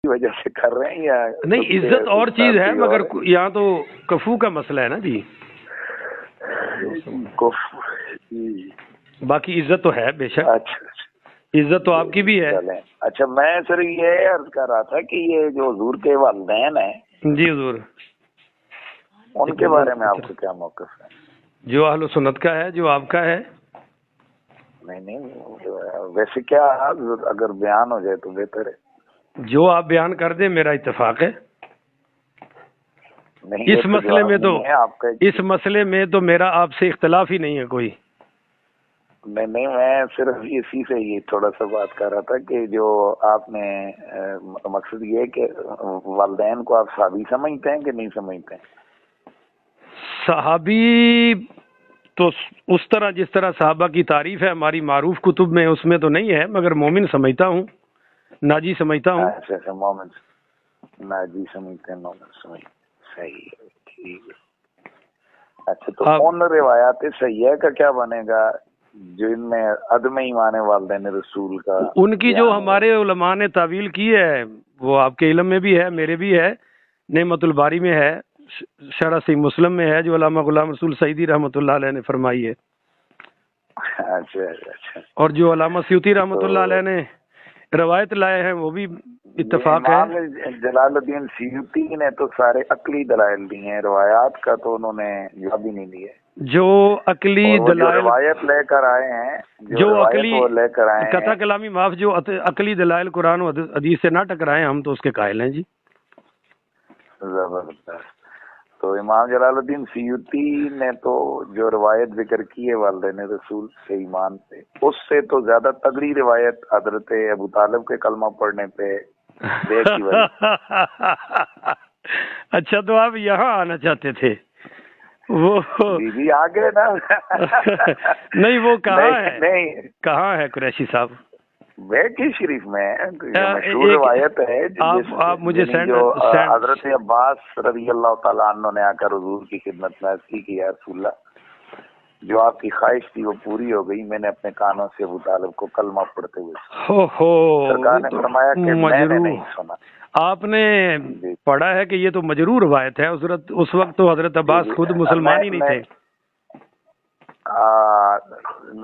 وجہ سے کر رہے ہیں یا نہیں؟ عزت اور چیز ہے، مگر یہاں تو کفو کا مسئلہ ہے نا جی، باقی عزت تو ہے بے شک۔ اچھا عزت تو آپ کی بھی ہے۔ اچھا، میں سر یہ عرض کر رہا تھا کہ یہ جو حضور کے والدین ہیں جی حضور، ان کے بارے میں آپ کو کیا موقف ہے؟ جو اہل سنت کا ہے، جو آپ کا ہے۔ نہیں، ویسے کیا اگر بیان ہو جائے تو بہتر ہے۔ جو آپ بیان کر دیں میرا اتفاق ہے۔ اس مسئلے میں تو میرا آپ سے اختلاف ہی نہیں ہے کوئی۔ نہیں، میں صرف اسی سے یہ تھوڑا سا بات کر رہا تھا کہ جو آپ نے مقصد یہ ہے کہ والدین کو آپ صحابی سمجھتے ہیں کہ نہیں سمجھتے ہیں؟ صحابی تو اس طرح جس طرح صحابہ کی تعریف ہے ہماری معروف کتب میں، اس میں تو نہیں ہے، مگر مومن سمجھتا ہوں، ناجی سمجھتا ہوں۔ اچھا، مومن ناجی سمجھتے ہیں، مومن صحیح ہے، ٹھیک ہے۔ اچھا، تو ان روایات صحیحہ کا کیا بنے گا جو ان میں عدم ایمان والدین رسول کا؟ ان کی جو ہمارے علماء نے تعویل کی ہے وہ آپ کے علم میں بھی ہے، میرے بھی ہے، نعمت الباری میں ہے، شرح صحیح مسلم میں ہے، جو علامہ غلام رسول سعیدی رحمۃ اللہ علیہ نے فرمائی ہے۔ اچھا۔ اور جو علامہ سیوطی رحمۃ اللہ علیہ نے روایت لائے ہیں وہ بھی اتفاق ہے۔ امام جلال الدین سیوطی نے تو سارے عقلی دلائل دیے ہیں، روایات کا تو انہوں نے جواب ہی نہیں دیا۔ جو عقلی دلائل روایت لے کر آئے ہیں، جو عقلی لے کر آئے ہیں، قطع کلامی معاف، جو عقلی دلائل قرآن و حدیث سے نہ ٹکرائے ہم تو اس کے قائل ہیں جی۔ زبردست۔ تو امام جلال الدین سیوطی نے تو جو روایت ذکر کی ہے والدین رسول سے ایمان پہ، اس سے تو زیادہ تگڑی روایت حضرت ابو طالب کے کلمہ پڑھنے پہ کی وجہ۔ اچھا، تو آپ یہاں آنا چاہتے تھے؟ وہ جی آگے نا۔ نہیں، وہ کہاں ہے؟ نہیں، کہاں ہے قریشی صاحب؟ بیکی شریف میں مشہور روایت ہے، آپ مجھے جو حضرت عباس رضی اللہ تعالیٰ عنہ نے آ کر حضور کی خدمت میں عرض کی کہ یا رسول اللہ، جو آپ کی خواہش تھی وہ پوری ہو گئی، میں نے اپنے کانوں سے ابو طالب کو کلمہ پڑھتے ہوئے سرکار نے فرمایا کہ میں نے نہیں سنا۔ آپ نے پڑھا ہے کہ یہ تو مجرور روایت ہے، اس وقت تو حضرت عباس خود مسلمان ہی نہیں تھے۔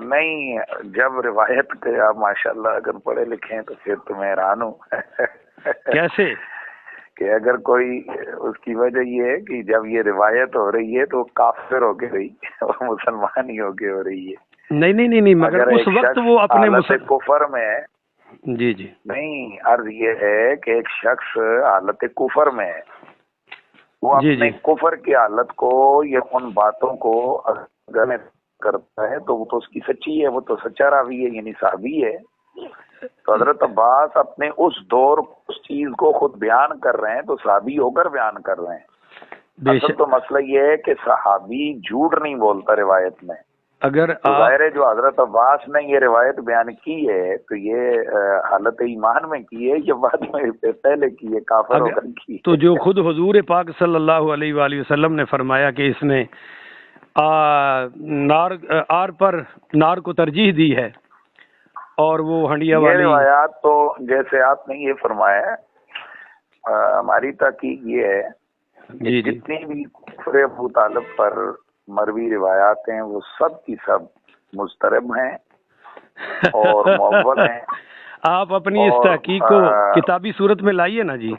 نہیں، جب روایت کے آپ ماشاءاللہ اگر پڑھے لکھے ہیں تو پھر تو میں حیران ہوں۔ کیسے؟ کہ اگر کوئی، اس کی وجہ یہ ہے کہ جب یہ روایت ہو رہی ہے تو کافر ہو کے رہی ہے، وہ مسلمان ہی ہو کے ہو رہی ہے۔ نہیں، مگر اس وقت وہ اپنے کفر میں ہے۔ جی نہیں، عرض یہ ہے کہ ایک شخص حالت کفر میں ہے، وہ اپنے کفر کی حالت کو یا ان باتوں کو اگر کرتا ہے تو وہ تو اس کی سچی ہے، وہ تو سچا راوی ہے، یعنی صحابی ہے۔ تو حضرت عباس اپنے اس دور اس چیز کو خود بیان کر رہے ہیں تو صحابی ہو کر بیان کر رہے ہیں۔ اصل تو مسئلہ یہ ہے کہ صحابی جھوٹ نہیں بولتا روایت میں۔ اگر ظاہر ہے جو حضرت عباس نے یہ روایت بیان کی ہے تو یہ حالت ایمان میں کی ہے یا بعد میں پہلے کی ہے، کافر ہو کر کی؟ تو جو خود حضور پاک صلی اللہ علیہ وآلہ وسلم نے فرمایا کہ اس نے آر پر نار کو ترجیح دی ہے، اور وہ ہنڈیا والی روایات تو جیسے آپ نے یہ فرمایا ہے، ہماری تحقیق یہ ہے کہ جتنی بھی کفر ابو طالب پر مروی روایات ہیں وہ سب کی سب مضطرب ہیں اور معول ہیں۔ آپ اپنی اس تحقیق کو کتابی صورت میں لائیے نا جی۔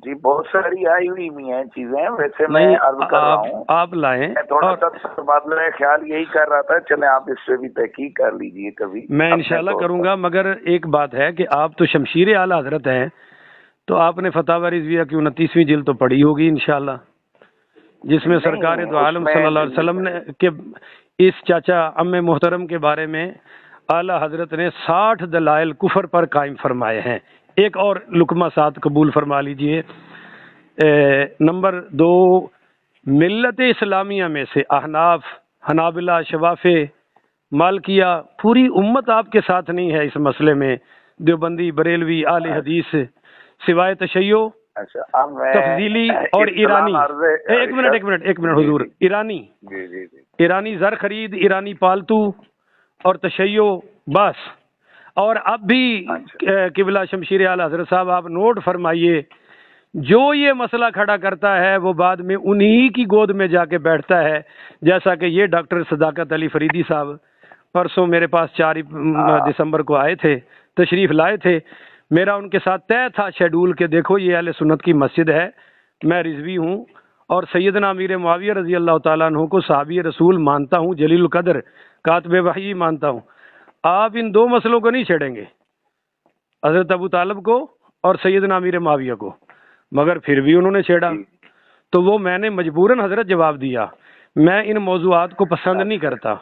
جی بہت ساری آئی ہوئی بھی ہیں چیزیں، ویسے میں عرض کر رہا ہوں آپ لائیں۔ میں تھوڑا سا تبادلہ خیال یہی کر رہا تھا، چلیں آپ اس سے بھی تحقیق کر لیجئے کبھی۔ میں انشاءاللہ کروں گا، مگر ایک بات ہے کہ آپ تو شمشیر اعلی حضرت ہیں، تو آپ نے فتاوی رضویہ کی 29ویں جلد تو پڑھی ہوگی انشاءاللہ، جس میں سرکار دو عالم صلی اللہ علیہ وسلم نے کہ اس چاچا ام محترم کے بارے میں اعلی حضرت نے 60 دلائل کفر پر قائم فرمائے ہیں۔ ایک اور لقمہ ساتھ قبول فرما لیجئے۔ نمبر 2، ملت اسلامیہ میں سے احناف، حنابلہ، شوافع، مالکیہ، پوری امت آپ کے ساتھ نہیں ہے اس مسئلے میں، دیوبندی، بریلوی، اہل حدیث، سوائے تشیع، تفضیلی اور ایرانی۔ ایک منٹ حضور، ایرانی زر خرید، ایرانی پالتو اور تشیع، بس اور اب بھی قبلہ شمشیر اعلیٰ حضرت صاحب آپ نوٹ فرمائیے، جو یہ مسئلہ کھڑا کرتا ہے وہ بعد میں انہی کی گود میں جا کے بیٹھتا ہے، جیسا کہ یہ ڈاکٹر صداقت علی فریدی صاحب پرسوں میرے پاس 4 دسمبر کو آئے تھے، تشریف لائے تھے، میرا ان کے ساتھ طے تھا شیڈول کہ دیکھو یہ اہل سنت کی مسجد ہے، میں رضوی ہوں اور سیدنا امیر معاویہ رضی اللہ تعالیٰ عنہ کو صحابی رسول مانتا ہوں، جلیل القدر کاتب وحی مانتا ہوں، آپ ان 2 مسئلوں کو نہیں چھیڑیں گے، حضرت ابو طالب کو اور سیدنا امیر معاویہ کو، مگر پھر بھی انہوں نے چھیڑا، تو وہ میں نے مجبوراً حضرت جواب دیا، میں ان موضوعات کو پسند نہیں کرتا۔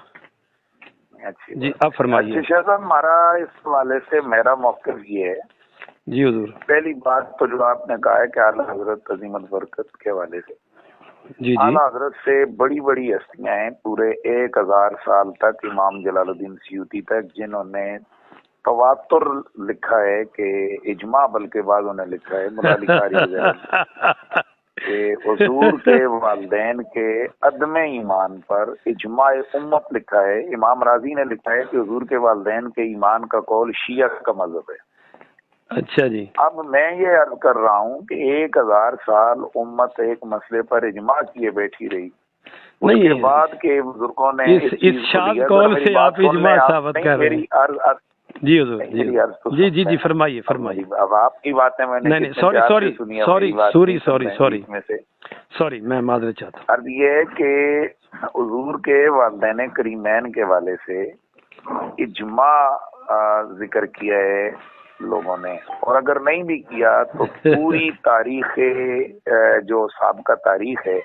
جی آپ فرمائیے۔ شاہ صاحب ہمارا اس حوالے سے میرا موقف یہ ہے، جی حضور، پہلی بات تو جو آپ نے کہا ہے کہ اعلیٰ حضرت عظیم البرکت کے حوالے سے، جی اعلیٰ حضرت سے بڑی بڑی ہستیاں ہیں پورے 1000 سال تک، امام جلال الدین سیوطی تک، جنہوں نے تواتر لکھا ہے کہ اجماع، بلکہ بعضوں نے لکھا ہے ملا علی قاری وغیرہ کہ حضور کے والدین کے عدم ایمان پر اجماع امت لکھا ہے۔ امام راضی نے لکھا ہے کہ حضور کے والدین کے ایمان کا قول شیعہ کا مذہب ہے۔ اچھا جی، اب میں یہ عرض کر رہا ہوں کہ 1000 سال امت ایک مسئلے پر اجماع کیے بیٹھی رہی، اس کے بعد کے بزرگوں نے اس شاذ قول سے آپ اجماع ثابت کر رہے ہیں۔ جی حضور، جی فرمائیے فرمائیے۔ اب آپ کی باتیں میں نے سوری میں معذرت چاہتا ہوں۔ عرض یہ ہے کہ حضور کے والدین کریمین کے حوالے سے اجماع ذکر کیا ہے لوگوں نے، اور اگر نہیں بھی کیا تو پوری تاریخ جو سابقہ تاریخ ہے،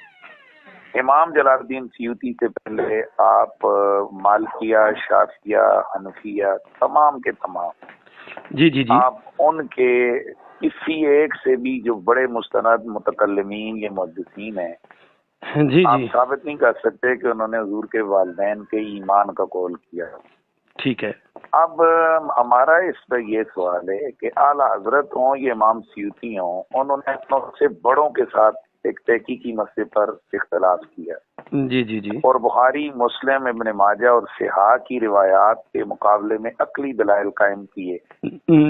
امام جلال الدین سیوطی سے پہلے آپ مالکیہ، شافعیہ، حنفیہ، تمام کے تمام جی آپ ان کے کسی ایک سے بھی جو بڑے مستند متکلمین یا محدثین ہیں، جی آپ ثابت نہیں کر سکتے کہ انہوں نے حضور کے والدین کے ایمان کا قول کیا۔ ٹھیک ہے، اب ہمارا اس پہ یہ سوال ہے کہ اعلیٰ حضرت ہوں یا امام سیوطی ہوں، انہوں نے اپنوں سے بڑوں کے ساتھ ایک تحقیقی مسئلے پر اختلاف کیا۔ جی اور بخاری، مسلم، ابن ماجہ اور صحاح کی روایات کے مقابلے میں عقلی دلائل قائم کیے۔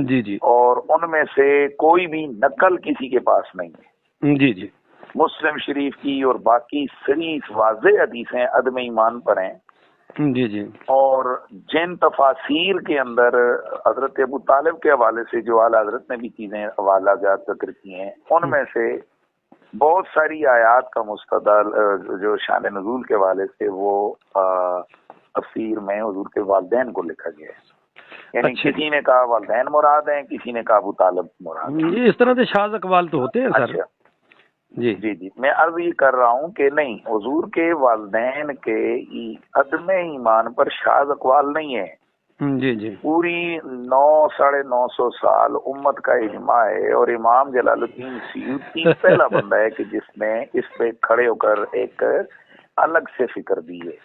جی اور ان میں سے کوئی بھی نقل کسی کے پاس نہیں ہے۔ جی مسلم شریف کی اور باقی صریح واضح حدیثیں عدم ایمان پر ہیں۔ جی اور جن تفاسیر کے اندر حضرت ابو طالب کے حوالے سے جو اعلیٰ حضرت نے بھی چیزیں حوالہ جات ذکر کی ہیں، ان میں سے بہت ساری آیات کا مستدل جو شان نزول کے حوالے سے وہ تفسیر میں حضور کے والدین کو لکھا گیا ہے، یعنی کسی نے کہا والدین مراد ہیں، کسی نے کہا ابو طالب مراد ہیں۔ اس طرح سے شاذ اقوال تو ہوتے ہیں سر۔ جی میں عرض یہ کر رہا ہوں کہ نہیں، حضور کے والدین کے عدم ایمان پر شاذ اقوال نہیں ہے۔ جی پوری 900-950 سال امت کا اجماع ہے، اور امام جلال الدین سیوطی پہلا بندہ ہے کہ جس نے اس پہ کھڑے ہو کر ایک الگ سے فکر دی ہے۔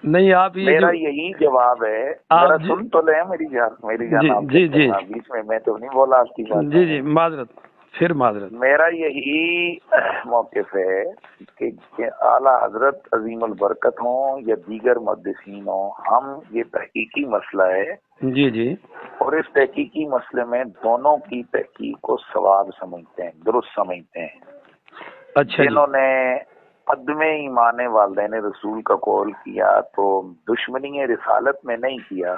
نہیں آپ میرا یہی جواب ہے، میرا سن تو لیں میری جان بیچ میں تو نہیں بولا آپ کی بات۔ جی معذرت، پھر معذرت۔ میرا یہی موقف ہے کہ اعلیٰ حضرت عظیم البرکت ہوں یا دیگر محدثین ہوں، ہم یہ تحقیقی مسئلہ ہے جی اور اس تحقیقی مسئلے میں دونوں کی تحقیق کو ثواب سمجھتے ہیں، درست سمجھتے ہیں۔ اچھا، جنہوں نے عدم ایمان والدین رسول کا قول کیا تو دشمنی رسالت میں نہیں کیا،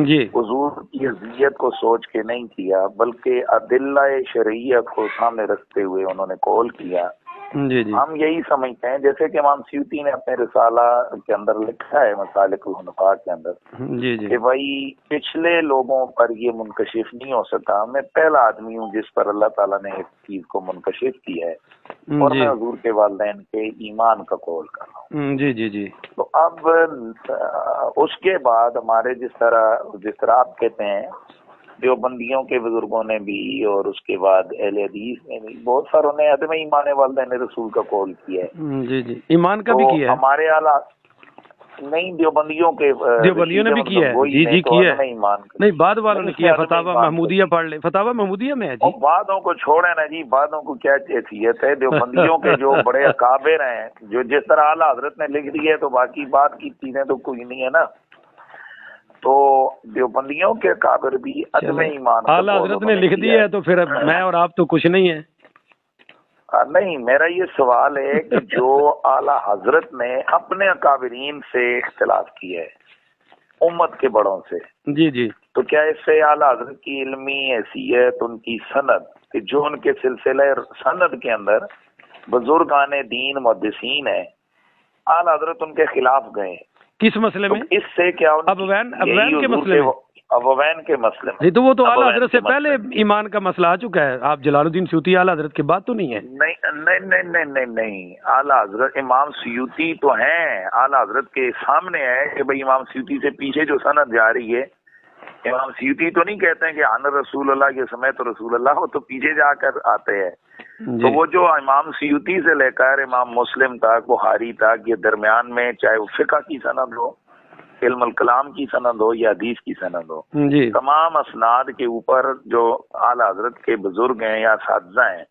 جی حضور کی اذیت کو سوچ کے نہیں کیا، بلکہ ادلہ شرعیہ کو سامنے رکھتے ہوئے انہوں نے قول کیا۔ جی ہم یہی سمجھتے ہیں، جیسے کہ امام سیوطی نے اپنے رسالہ کے اندر لکھا ہے، مسالک الحنفاء کے اندر، کہ بھائی پچھلے لوگوں پر یہ منکشف نہیں ہو سکا، میں پہلا آدمی ہوں جس پر اللہ تعالیٰ نے ایک چیز کو منکشف کیا ہے، اور میں حضور کے والدین کے ایمان کا قول کر رہا ہوں۔ جی تو اب اس کے بعد ہمارے جس طرح آپ کہتے ہیں، دیوبندیوں کے بزرگوں نے بھی اور اس کے بعد اہل حدیث نے بھی بہت ساروں نے عدم ایمان والدین رسول کا قول کیا ہے۔ جی ایمان کا بھی کیا ہے ہمارے اعلیٰ نہیں، دیوبندیوں نے بھی کیا ہے۔ جی کیا ہے، نہیں بعد والوں نے کیا، فتاوی محمودیہ پڑھ لیں، فتاوی محمودیہ میں ہے جی۔ بعدوں کو چھوڑیں نا جی، بعدوں کو کیا حیثیت ہے، دیوبندیوں کے جو بڑے اکابر ہیں، جو جس طرح اعلیٰ حضرت نے لکھ دی ہے تو باقی بات کی چیزیں تو کوئی نہیں ہے نا۔ تو دیوبندیوں کے اکابر بھی عدم ایمان اعلیٰ حضرت نے لکھ دیا ہے تو پھر میں اور آپ تو کچھ نہیں ہے. نہیں، میرا یہ سوال ہے کہ جو اعلیٰ حضرت نے اپنے اکابرین سے اختلاف کیا ہے امت کے بڑوں سے، جی جی، تو کیا اس سے اعلیٰ حضرت کی علمی حیثیت، ان کی سند، کہ جو ان کے سلسلہ سند کے اندر بزرگان دین محدثین ہیں، اعلیٰ حضرت ان کے خلاف گئے کس مسئلے میں؟ اس سے کیا ابوین کے مسئلے میں؟ ابوین کے مسئلے میں. نہیں تو وہ تو اعلیٰ حضرت سے پہلے ایمان کا مسئلہ آ چکا ہے. آپ جلال الدین سیوطی اعلیٰ حضرت کے بعد تو نہیں ہے؟ نہیں، اعلیٰ حضرت امام سیوطی تو ہیں، اعلیٰ حضرت کے سامنے ہے کہ بھئی امام سیوطی سے پیچھے جو سند جا رہی ہے، امام سیوطی تو نہیں کہتے ہیں کہ عن رسول اللہ، یہ سمیت رسول اللہ، وہ تو پیچھے جا کر آتے ہیں. تو وہ جو امام سیوطی سے لے کر امام مسلم تک، بخاری تک، یہ درمیان میں چاہے وہ فقہ کی سند ہو، علم الکلام کی سند ہو یا حدیث کی سند ہو، تمام اسناد کے اوپر جو اعلیٰ حضرت کے بزرگ ہیں یا اساتذہ ہیں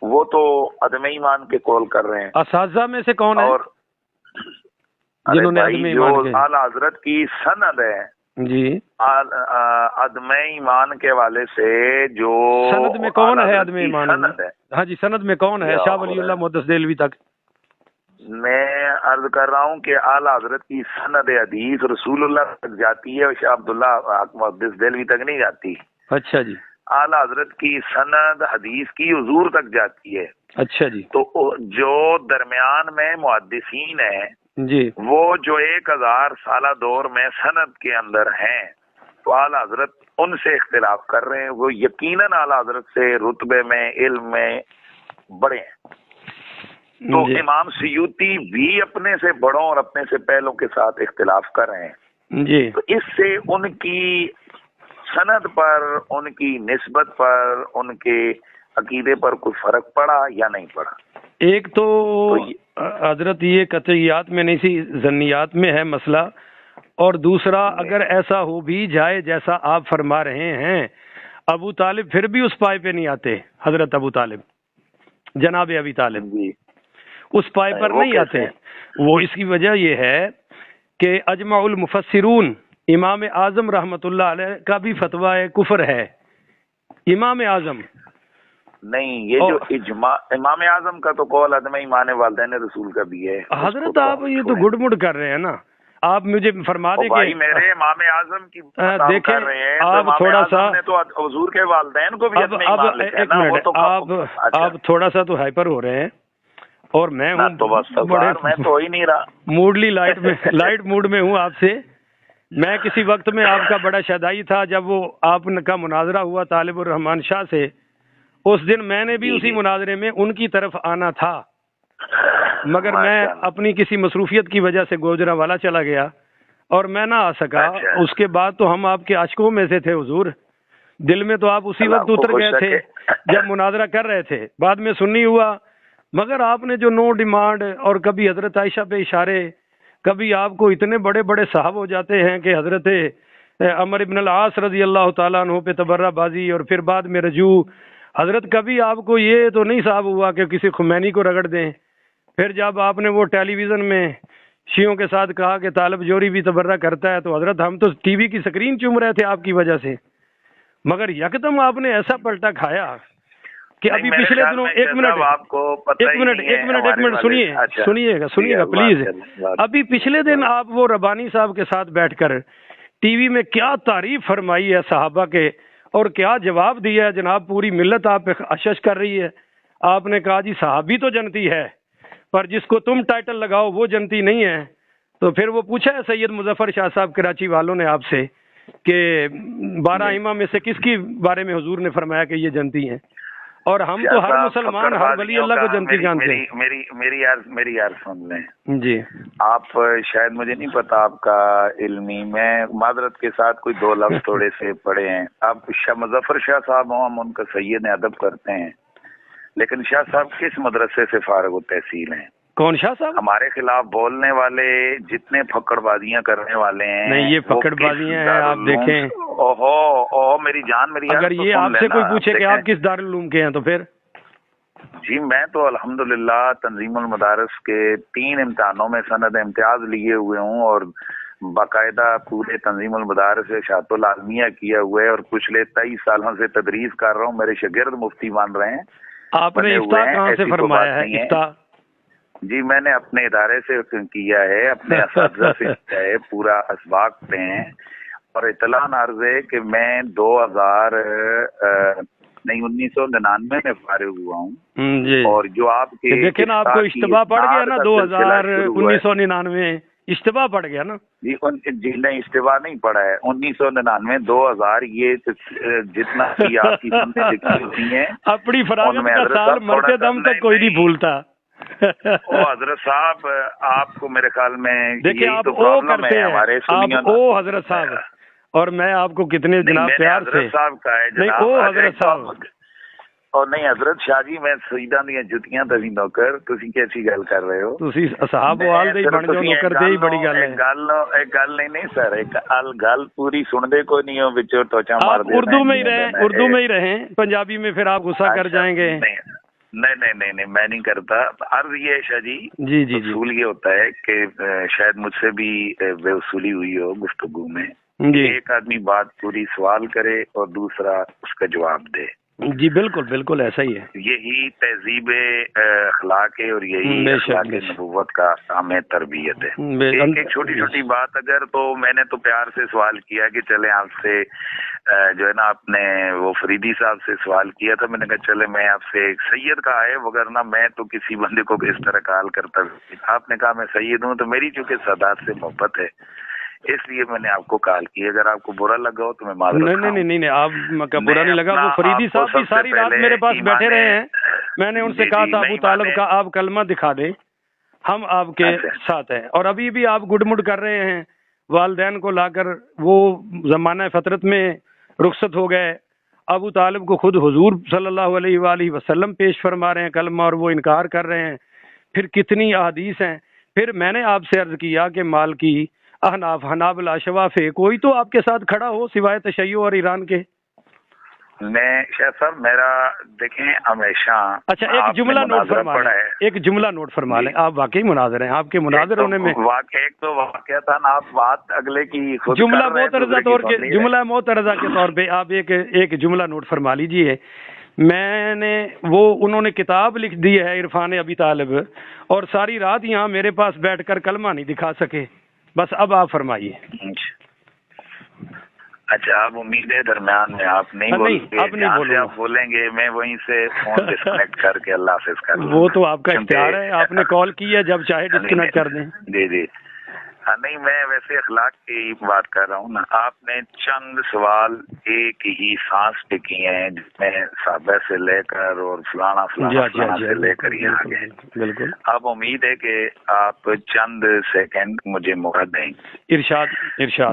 وہ تو عدم ایمان کے قول کر رہے ہیں. اساتذہ میں سے کون ہے اور جنہوں نے عدم ایمان کے؟ اعلیٰ حضرت کی سند ہے جی، عدم ایمان کے حوالے سے جو سند میں کون ہے عدم ایمان میں؟ ہاں جی، سند میں کون ہے شاہ ولی اللہ محدث دہلوی تک؟ میں عرض کر رہا ہوں کہ اعلیٰ حضرت کی سند حدیث رسول اللہ تک جاتی ہے اور شاہ عبداللہ محدث دہلوی تک نہیں جاتی. اچھا جی. اعلیٰ حضرت کی سند حدیث کی حضور تک جاتی ہے. اچھا جی. تو جو درمیان میں محدثین ہیں جی، وہ جو 1000 سالہ دور میں سند کے اندر ہیں، تو اعلیٰ حضرت ان سے اختلاف کر رہے ہیں. وہ یقیناً اعلیٰ حضرت سے رتبے میں، علم میں بڑے ہیں. تو امام سیوطی بھی اپنے سے بڑوں اور اپنے سے پہلوں کے ساتھ اختلاف کر رہے ہیں جی. تو اس سے ان کی سند پر، ان کی نسبت پر، ان کے عقیدے پر کوئی فرق پڑا یا نہیں پڑا؟ ایک تو حضرت یہ قطعیات میں نہیں سی، ظنیات میں ہے مسئلہ. اور دوسرا اگر ایسا ہو بھی جائے جیسا آپ فرما رہے ہیں، ابو طالب پھر بھی اس پائے پہ نہیں آتے. حضرت ابو طالب، جناب ابی طالب اس پائے پر نہیں آتے. وہ اس کی وجہ یہ ہے کہ اجماع المفسرون امام اعظم رحمت اللہ علیہ کا بھی فتویٰ کفر ہے. امام اعظم نہیں، یہ جو اجماع امام اعظم کا تو قول عدم ایمان والدین رسول کا بھی ہے. حضرت آپ یہ تو گڑ مڑ کر رہے ہیں نا. آپ مجھے فرما دیں کہ میرے امام اعظم کی دیکھیں آپ تھوڑا سا تو حضور کے والدین کو بھی اب ایک منٹ، آپ تھوڑا سا تو ہائپر ہو رہے ہیں اور میں ہوں میں تو ہی نہیں رہا، موڈلی لائٹ موڈ میں ہوں آپ سے. میں کسی وقت میں آپ کا بڑا شدائی تھا جب وہ آپ کا مناظرہ ہوا طالب الرحمان شاہ سے. اس دن میں نے بھی اسی مناظرے میں ان کی طرف آنا تھا، مگر میں اپنی کسی مصروفیت کی وجہ سے گوجرانوالہ چلا گیا اور میں نہ آ سکا. اس کے بعد تو ہم آپ کے عاشقوں میں سے تھے حضور. دل میں تو آپ اسی وقت اتر گئے تھے جب مناظرہ کر رہے تھے. بعد میں سنی ہوا، مگر آپ نے جو نو ڈیمانڈ اور کبھی حضرت عائشہ پہ اشارے، کبھی آپ کو اتنے بڑے بڑے صاحب ہو جاتے ہیں کہ حضرت عمر ابن العاص رضی اللہ تعالیٰ عنہ پہ تبرہ بازی اور پھر بعد میں رجوع. حضرت کبھی آپ کو یہ تو نہیں صاحب ہوا کہ کسی خمینی کو رگڑ دیں. پھر جب آپ نے وہ ٹیلی ویژن میں شیعوں کے ساتھ کہا کہ طالب جوری بھی تبرہ کرتا ہے، تو حضرت ہم تو ٹی وی کی سکرین چوم رہے تھے آپ کی وجہ سے. مگر یکدم آپ نے ایسا پلٹا کھایا کہ ابھی پچھلے دنوں ایک منٹ سنیے گا پلیز. ابھی پچھلے دن آپ وہ ربانی صاحب کے ساتھ بیٹھ کر ٹی وی میں کیا تعریف فرمائی ہے صحابہ کے اور کیا جواب دیا ہے. جناب پوری ملت آپ پہ اشش کر رہی ہے. آپ نے کہا جی صحابی تو جنتی ہے پر جس کو تم ٹائٹل لگاؤ وہ جنتی نہیں ہے. تو پھر وہ پوچھا ہے سید مظفر شاہ صاحب کراچی والوں نے آپ سے کہ 12 امام میں سے کس کی بارے میں حضور نے فرمایا کہ یہ جنتی ہیں، اور ہم تو ہر مسلمان ہر ولی اللہ کو جنتی جانتے ہیں. میری یار سن لیں جی. آپ شاید مجھے نہیں پتا آپ کا علمی، میں معذرت کے ساتھ کوئی 2 لفظ تھوڑے سے پڑھے ہیں. آپ شاہ مظفر شاہ صاحب ہوں، ہم ان کا سید ادب کرتے ہیں، لیکن شاہ صاحب کس مدرسے سے فارغ و تحصیل ہیں؟ کون شاہ صاحب؟ ہمارے خلاف بولنے والے جتنے پھکڑ بازیاں کرنے والے ہیں. نہیں، یہ پھکڑ بازیاں ہیں. آپ دیکھیں، اوہو میری جان، میری اگر یہ آپ سے کوئی پوچھے کہ آپ کس دارالعلوم کے ہیں تو پھر جی میں تو الحمدللہ تنظیم المدارس کے 3 امتحانوں میں سند امتیاز لیے ہوئے ہوں اور باقاعدہ پورے تنظیم المدارس سے اشاعت العالمیہ کیا ہوا ہے اور پچھلے 23 سالوں سے تدریس کر رہا ہوں. میرے شاگرد مفتی بن رہے ہیں. آپ نے افتاء کہاں سے فرمایا ہے؟ افتاء جی میں نے اپنے ادارے سے کیا ہے, اپنے اساتذہ سے کیا ہے, پورا اسباق پہ ہیں. اور اطلاع عرض ہے کہ میں 1999 میں فارغ ہوا ہوں. جی. اور جو آپ کے دیکھیں نا, آپ کو اشتباہ پڑ گیا نا, 1999 اشتباہ پڑ گیا نا. جی نہیں, اشتباہ نہیں پڑا ہے. 1999 2000 یہ جتنا بھی آپ کی سمجھ لکھی ہوتی ہیں اپنی فراغت کا سال مرتے دم تک کوئی نہیں بھولتا. حضرت صاحب آپ کو میرے خیال میں دیکھیے آپ او کرتے ہیں, آپ او حضرت صاحب, اور میں آپ کو کتنے جناب پیار سے حضرت صاحب کا ہے نہیں او حضرت صاحب اور نہیں حضرت شاہ جی میں سیداں دی جُتیاں تسی نوکر تسی کیسی گل کر رہے ہو؟ تسی صاحب وال دے بن جو نوکر دے ہی بڑی گل ہے. ایک گل نہیں سر, ایک گل پوری سن دے کوئی نہیں ہو وچوں ٹوچا مار دے. اردو میں ہی رہیں, اردو میں ہی رہیں, پنجابی میں پھر آپ غصہ کر جائیں گے. نہیں میں نہیں کرتا. عرض یہ ہے شاہ جی, جی اصول یہ ہوتا ہے کہ شاید مجھ سے بھی بے اصولی ہوئی ہو گفتگو میں. ایک آدمی بات پوری سوال کرے اور دوسرا اس کا جواب دے. جی بالکل ایسا ہی ہے. یہی تہذیب اخلاق ہے اور یہی اخلاق نبوت کا ہمیں تربیت ہے. ایک چھوٹی چھوٹی بات اگر تو میں نے تو پیار سے سوال کیا کہ چلے آپ سے جو ہے نا, آپ نے وہ فریدی صاحب سے سوال کیا تھا, میں نے کہا چلے میں آپ سے ایک سید کا ہے, وگرنہ میں تو کسی بندے کو اس طرح کال کرتا. آپ نے کہا میں سید ہوں, تو میری چونکہ سادات سے محبت ہے اس لیے میں نے آپ کو کال کی. اگر آپ کو برا لگا ہو تو میں معذرت. نہیں آپ کا برا نہیں لگا. وہ فریدی صاحب بھی ساری رات میرے پاس بیٹھے رہے ہیں. میں نے ان سے کہا تھا ابو طالب کا آپ کلمہ دکھا دیں, ہم آپ کے ساتھ ہیں. اور ابھی بھی آپ گڈ مڈ کر رہے ہیں والدین کو لا کر. وہ زمانہ فطرت میں رخصت ہو گئے. ابو طالب کو خود حضور صلی اللہ علیہ وآلہ وسلم پیش فرما رہے ہیں کلمہ, اور وہ انکار کر رہے ہیں. پھر کتنی احادیث ہیں. پھر میں نے آپ سے عرض کیا کہ مالکی, احناف, حنابلہ, شوافی, کوئی تو آپ کے ساتھ کھڑا ہو سوائے تشیع اور ایران کے. میں شاہ صاحب میرا دیکھیں ہمیشہ. اچھا ایک جملہ نوٹ فرما لیں, ایک جملہ نوٹ فرما لیں. آپ واقعی مناظر ہیں, آپ کے مناظر ہونے میں ایک تو واقعہ تھا نا, آپ بات اگلے کی جملہ معترضہ کے طور پہ آپ ایک جملہ نوٹ فرما لیجیے. میں نے انہوں نے کتاب لکھ دی ہے عرفان ابی طالب, اور ساری رات یہاں میرے پاس بیٹھ کر کلمہ نہیں دکھا سکے. بس اب آپ فرمائیے. اچھا آپ امید ہے درمیان میں آپ نہیں بولیں, آپ بولیں گے میں وہیں سے فون ڈسکنیکٹ کر کے اللہ حافظ کر لوں. وہ تو آپ کا اختیار ہے, آپ نے کال کی ہے, جب چاہے ڈسکنیکٹ کر دیں. جی نہیں میں ویسے اخلاق کی بات کر رہا ہوں نا. آپ نے چند سوال ایک ہی سانس پہ کیے ہیں, جس میں صحابہ سے لے کر اور فلانا سے لے کر یہاں گئے. بالکل. اب امید ہے کہ آپ چند سیکنڈ مجھے موقع دیں. ارشاد.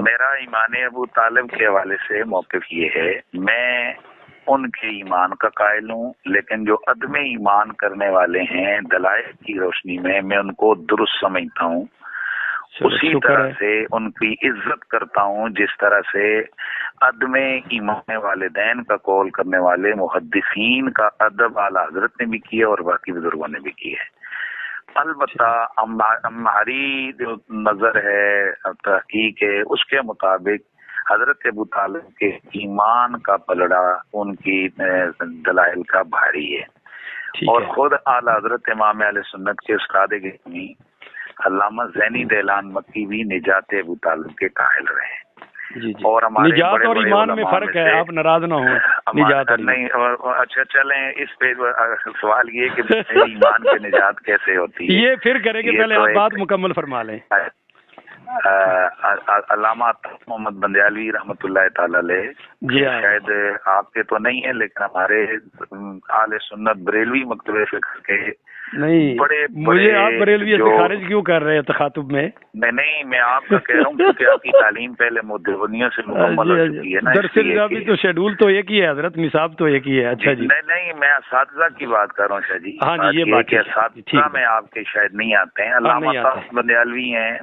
میرا ایمان ابو طالب کے حوالے سے موقف یہ ہے, میں ان کے ایمان کا قائل ہوں, لیکن جو عدم ایمان کرنے والے ہیں دلائل کی روشنی میں ان کو درست سمجھتا ہوں. اسی طرح سے ان کی عزت کرتا ہوں جس طرح سے عدم ایمان والدین کا قول کرنے والے محدثین کا ادب اعلیٰ حضرت نے بھی کیا اور باقی بزرگوں نے بھی کیا ہے. البتہ ہماری جو نظر ہے تحقیق ہے اس کے مطابق حضرت ابو طالب کے ایمان کا پلڑا ان کی دلائل کا بھاری ہے. اور خود اعلیٰ حضرت امام اہل سنت کے استاد گرامی علامہ زینی دیلان مکی بھی نجات ابو طالب کے قائل رہے. اور ہمارے نجات اور ایمان میں فرق ہے, آپ ناراض نہ ہوں. نجات نہیں, اچھا چلیں اس پہ سوال یہ کہ ایمان کے نجات کیسے ہوتی ہے, یہ پھر کریں گے, پہلے آپ بات مکمل فرما لیں. علامہ محمد بندیالوی رحمۃ اللہ تعالی علیہ, شاید آپ کے تو نہیں ہے لیکن ہمارے اہل سنت بریلوی مکتبہ فقہ کے نہیں, مجھے آپ بریلوی سے خارج کیوں کر رہے ہیں تخاطب میں؟ نہیں میں آپ کا کہہ رہا ہوں کیونکہ آپ کی تعلیم پہلے مدونیوں سے مکمل ہو چکی ہے نا. درس نصابی تو شیڈول تو ایک ہی ہے حضرت, نصاب تو ایک ہی ہے. اچھا جی نہیں میں اساتذہ کی بات کر رہا ہوں شاہ جی. ہاں جی, یہ بات ہے. اساتذہ میں آپ کے شاید نہیں آتے ہیں. علامہ بندیالوی ہیں,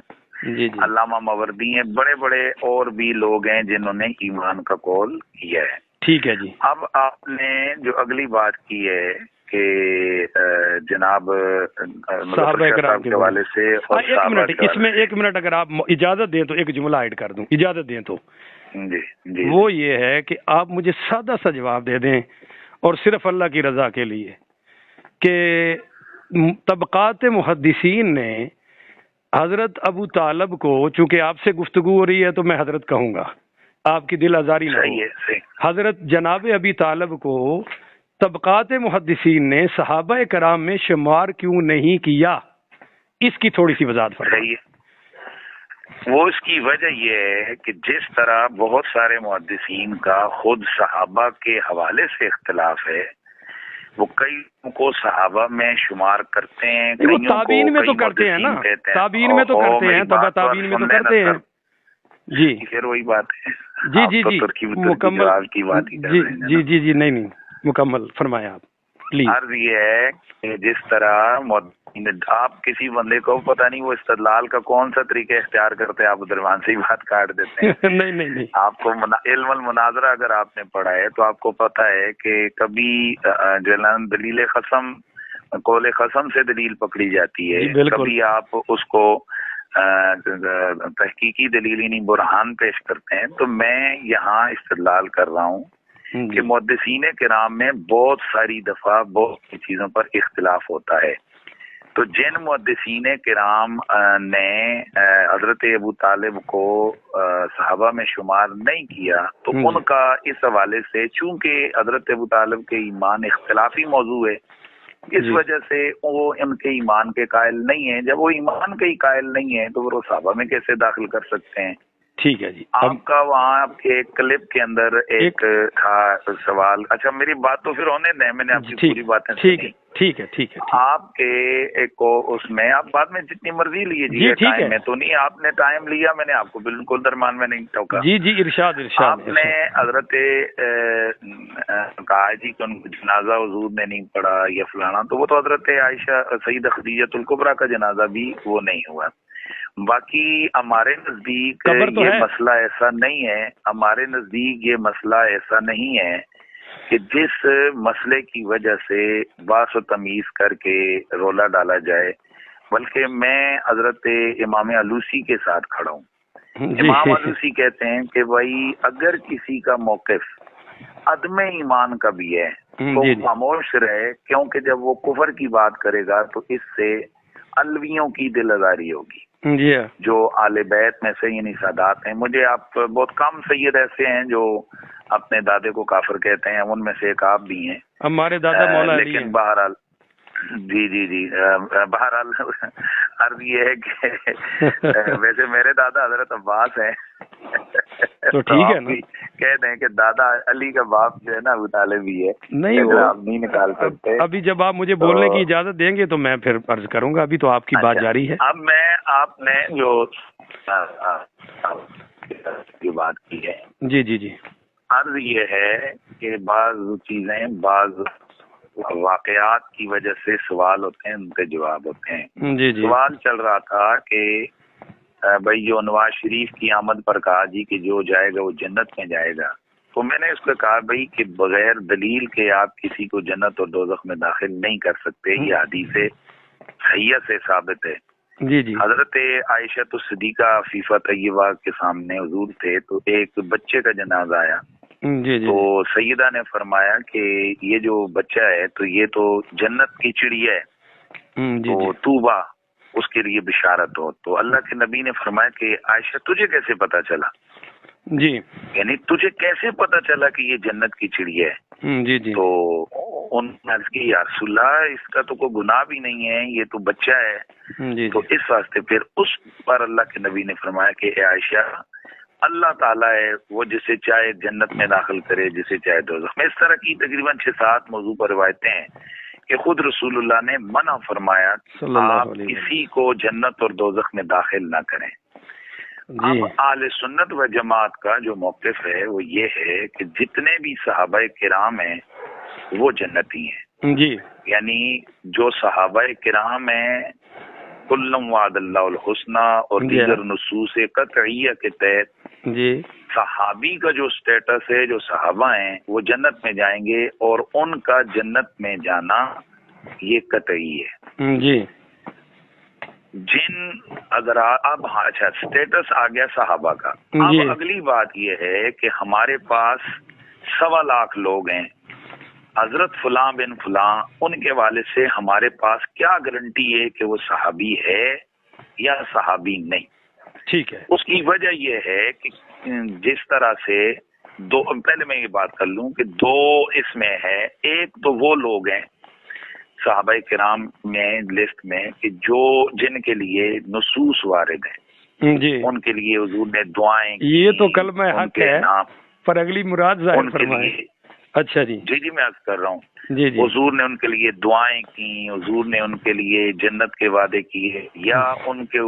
علامہ ماوردی ہیں, بڑے بڑے اور بھی لوگ ہیں جنہوں نے ایمان کا قول کیا ہے. ٹھیک ہے جی. اب آپ نے جو اگلی بات کی ہے کہ جناب صحابہ کرام کے حوالے سے اس میں 1 منٹ اگر آپ اجازت دیں تو ایک جملہ ایڈ کر دوں، اجازت دیں تو جی وہ یہ ہے کہ آپ مجھے سادہ سا جواب دے دیں اور صرف اللہ کی رضا کے لیے کہ طبقات محدثین نے حضرت ابو طالب کو، چونکہ آپ سے گفتگو ہو رہی ہے تو میں حضرت کہوں گا، آپ کی دل آزاری نہ ہو، حضرت جناب ابی طالب کو طبقات محدثین نے صحابہ کرام میں شمار کیوں نہیں کیا؟ اس کی تھوڑی سی وضاحت فرمائیے۔ وہ اس کی وجہ یہ ہے کہ جس طرح بہت سارے محدثین کا خود صحابہ کے حوالے سے اختلاف ہے، وہ کئی کو صحابہ میں شمار کرتے ہیں، تابعین میں تو کرتے ہیں نا، تابعین میں تو کرتے ہیں، تبع تابعین میں تو کرتے ہیں۔ جی پھر وہی بات ہے، جی مکمل جی نہیں مکمل فرمائیں آپ پلیز۔ عرض یہ ہے کہ جس طرح آپ کسی بندے کو پتہ نہیں وہ استدلال کا کون سا طریقہ اختیار کرتے ہیں، آپ درمیان سے ہی بات کاٹ دیتے ہیں۔ نہیں آپ کو علم المناظرہ اگر آپ نے پڑھا ہے تو آپ کو پتہ ہے کہ کبھی جو دلیل قسم قول قسم سے دلیل پکڑی جاتی ہے، کبھی آپ اس کو تحقیقی دلیل یعنی برہان پیش کرتے ہیں۔ تو میں یہاں استدلال کر رہا ہوں کہ محدثین کرام میں بہت ساری دفعہ بہت سی چیزوں پر اختلاف ہوتا ہے۔ تو جن محدثین کرام نے حضرت ابو طالب کو صحابہ میں شمار نہیں کیا تو ان کا اس حوالے سے، چونکہ حضرت ابو طالب کے ایمان اختلافی موضوع ہے، اس وجہ سے وہ ان کے ایمان کے قائل نہیں ہیں۔ جب وہ ایمان کے ہی قائل نہیں ہیں تو وہ صحابہ میں کیسے داخل کر سکتے ہیں؟ ٹھیک ہے جی۔ آپ کا وہاں کے کلپ کے اندر ایک تھا سوال، اچھا میری بات تو پھر ہونے دیں، میں نے آپ کی پوری باتیں سنی۔ ٹھیک ہے آپ کے ایک کو اس میں آپ بعد میں جتنی مرضی لیجیے، ٹائم میں تو نہیں، آپ نے ٹائم لیا، میں نے آپ کو بالکل درمیان میں نہیں ٹوکا۔ جی ارشاد آپ نے حضرت کہا جی کہ ان کو جنازہ حضور نے نہیں پڑھا یا فلانا، تو وہ تو حضرت عائشہ سیدہ خدیجہ الکبریٰ کا جنازہ بھی وہ نہیں ہوا۔ باقی ہمارے نزدیک یہ مسئلہ ایسا نہیں ہے، ہمارے نزدیک یہ مسئلہ ایسا نہیں ہے کہ جس مسئلے کی وجہ سے باس و تمیز کر کے رولا ڈالا جائے، بلکہ میں حضرت امام علوسی کے ساتھ کھڑا ہوں۔ امام علوسی کہتے ہیں کہ بھائی اگر کسی کا موقف عدم ایمان کا بھی ہے تو خاموش رہے، کیونکہ جب وہ کفر کی بات کرے گا تو اس سے علویوں کی دل آزاری ہوگی جو آل بیت میں سے یعنی سادات ہیں۔ مجھے آپ بہت کم سید ایسے ہیں جو اپنے دادے کو کافر کہتے ہیں، ان میں سے ایک آپ بھی ہیں، ہمارے دادا مولا علی ہیں۔ لیکن بہرحال جی بہرحال عرض یہ ہے کہ ویسے میرے دادا حضرت عباس ہیں تو ٹھیک ہے نا، کہہ دیں کہ دادا علی کا باپ جو ہے نا ابو طالب بھی ہے، نہیں وہ آپ نہیں نکال سکتے۔ ابھی جب آپ مجھے بولنے کی اجازت دیں گے تو میں پھر عرض کروں گا، ابھی تو آپ کی بات جاری ہے۔ اب میں آپ نے جو بات کی ہے جی عرض یہ ہے کہ بعض چیزیں بعض واقعات کی وجہ سے سوال ہوتے ہیں، ان کے جواب ہوتے ہیں۔ جی سوال چل رہا تھا کہ بھائی جو نواز شریف کی آمد پر کہا جی کہ جو جائے گا وہ جنت میں جائے گا، تو میں نے اس کو کہا بھائی کہ بغیر دلیل کے آپ کسی کو جنت اور دوزخ میں داخل نہیں کر سکتے، یہ حدیث صحیحہ سے ثابت ہے۔ جی حضرت عائشہ صدیقہ عفیفہ طیبہ کے سامنے حضور تھے تو ایک بچے کا جنازہ آیا، تو سیدہ نے فرمایا کہ یہ جو بچہ ہے تو یہ تو جنت کی چڑیا ہے، تو طوبہ اس کے لیے بشارت ہو۔ تو اللہ کے نبی نے فرمایا کہ عائشہ تجھے کیسے پتا چلا؟ جی یعنی تجھے کیسے پتا چلا کہ یہ جنت کی چڑیا ہے؟ جی تو ان نے عرض کی یا رسول اللہ اس کا تو کوئی گناہ بھی نہیں ہے، یہ تو بچہ ہے۔ تو اس واسطے پھر اس پر اللہ کے نبی نے فرمایا کہ اے عائشہ اللہ تعالیٰ ہے وہ جسے چاہے جنت میں داخل کرے، جسے چاہے دوزخ میں۔ اس طرح کی تقریباً 6-7 موضوع پر روایتیں ہیں کہ خود رسول اللہ نے منع فرمایا آپ کسی کو جنت اور دوزخ میں داخل نہ کریں۔ اب اہل سنت و جماعت کا جو موقف ہے وہ یہ ہے کہ جتنے بھی صحابہ کرام ہیں وہ جنتی ہیں، یعنی جو صحابہ کرام ہیں کلم وعد اللہ الحسنہ اور دیگر نصوص قطعیہ کے تحت جی صحابی کا جو سٹیٹس ہے، جو صحابہ ہیں وہ جنت میں جائیں گے، اور ان کا جنت میں جانا یہ قطعی ہے جی جن اگر اب اچھا سٹیٹس آ گیا صحابہ کا، اب اگلی بات یہ ہے کہ ہمارے پاس 1.25 لاکھ لوگ ہیں، حضرت فلاں بن فلاں، ان کے والد سے ہمارے پاس کیا گارنٹی ہے کہ وہ صحابی ہے یا صحابی نہیں؟ ٹھیک ہے، اس کی وجہ یہ ہے کہ جس طرح سے پہلے میں یہ بات کر لوں کہ 2 اس میں ہے، ایک تو وہ لوگ ہیں صحابہ کرام میں لسٹ میں کہ جن کے لیے نصوص وارد ہیں، جی ان کے لیے حضور نے دعائیں کی، یہ تو کلمہ حق ہے، پر اگلی مراد ظاہر فرمائیں۔ اچھا جی جی میں عرض کر رہا ہوں، جی جی حضور نے ان کے لیے دعائیں کی، حضور نے ان کے لیے جنت کے وعدے کیے یا ان کے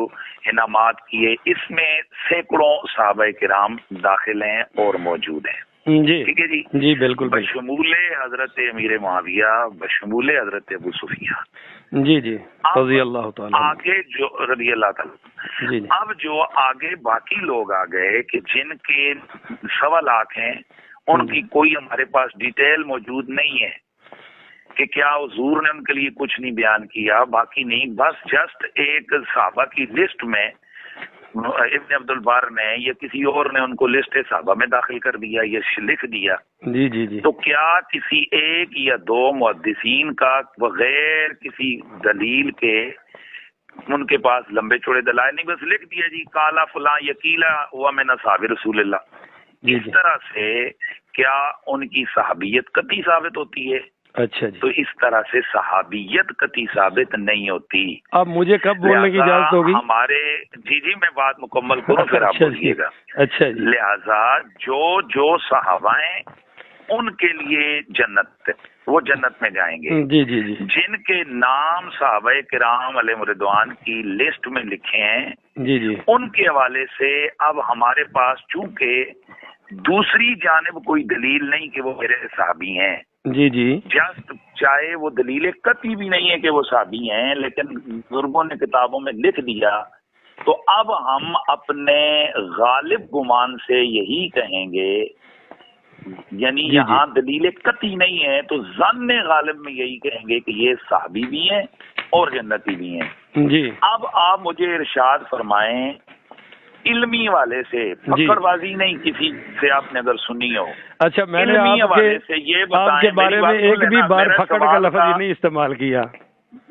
انعامات کیے، اس میں سینکڑوں صحابہ کرام داخل ہیں اور موجود ہیں۔ جی ٹھیک ہے جی بالکل بشمول حضرت امیر معاویہ، بشمول حضرت ابو سفیان، جی جی رضی اللہ تعالیٰ آگے جو رضی اللہ تعالیٰ جی اب جو آگے باقی لوگ آ گئے کہ جن کے 1.25 لاکھ ہیں، ان کی کوئی ہمارے پاس ڈیٹیل موجود نہیں ہے کہ کیا حضور نے ان کے لیے کچھ نہیں بیان کیا، باقی نہیں، بس جسٹ ایک صحابہ کی لسٹ میں ابن عبد البر نے یا کسی اور نے ان کو لسٹ صحابہ میں داخل کر دیا یا لکھ دیا۔ جی جی جی تو کیا کسی 1 یا 2 محدثین کا بغیر کسی دلیل کے ان کے پاس لمبے چوڑے دلائل نہیں، بس لکھ دیا جی کالا فلاں یقیلا ہوا من اصحاب رسول اللہ، اس طرح سے کیا ان کی صحابیت قطعی ثابت ہوتی ہے؟ اچھا جی، تو اس طرح سے صحابیت قطعی ثابت نہیں ہوتی۔ اب مجھے کب بولنے کی اجازت ہوگی؟ ہمارے جی میں بات مکمل کروں پھر آپ بولیے گا۔ اچھا جی، لہذا جو صحابہ ہیں ان کے لیے جنت، وہ جنت میں جائیں گے۔ جی جی جی جن کے نام صحابہ کرام علیہ رضوان کی لسٹ میں لکھے ہیں، جی جی ان کے حوالے سے اب ہمارے پاس چونکہ دوسری جانب کوئی دلیل نہیں کہ وہ میرے صحابی ہیں، جی جی جسٹ چاہے وہ دلیل قطعی بھی نہیں ہے کہ وہ صحابی ہیں، لیکن بزرگوں نے کتابوں میں لکھ دیا، تو اب ہم اپنے غالب گمان سے یہی کہیں گے، یعنی یہاں دلیل قطعی نہیں ہے تو ظن غالب میں یہی کہیں گے کہ یہ صحابی بھی ہیں اور جنتی بھی ہیں۔ جی اب آپ مجھے ارشاد فرمائیں، علمی والے سے، پکڑ بازی نہیں کسی سے آپ نے اگر سنی ہو، اچھا میں نے آپ کے بارے میں ایک بھی بار پکڑ کا لفظ نہیں استعمال کیا،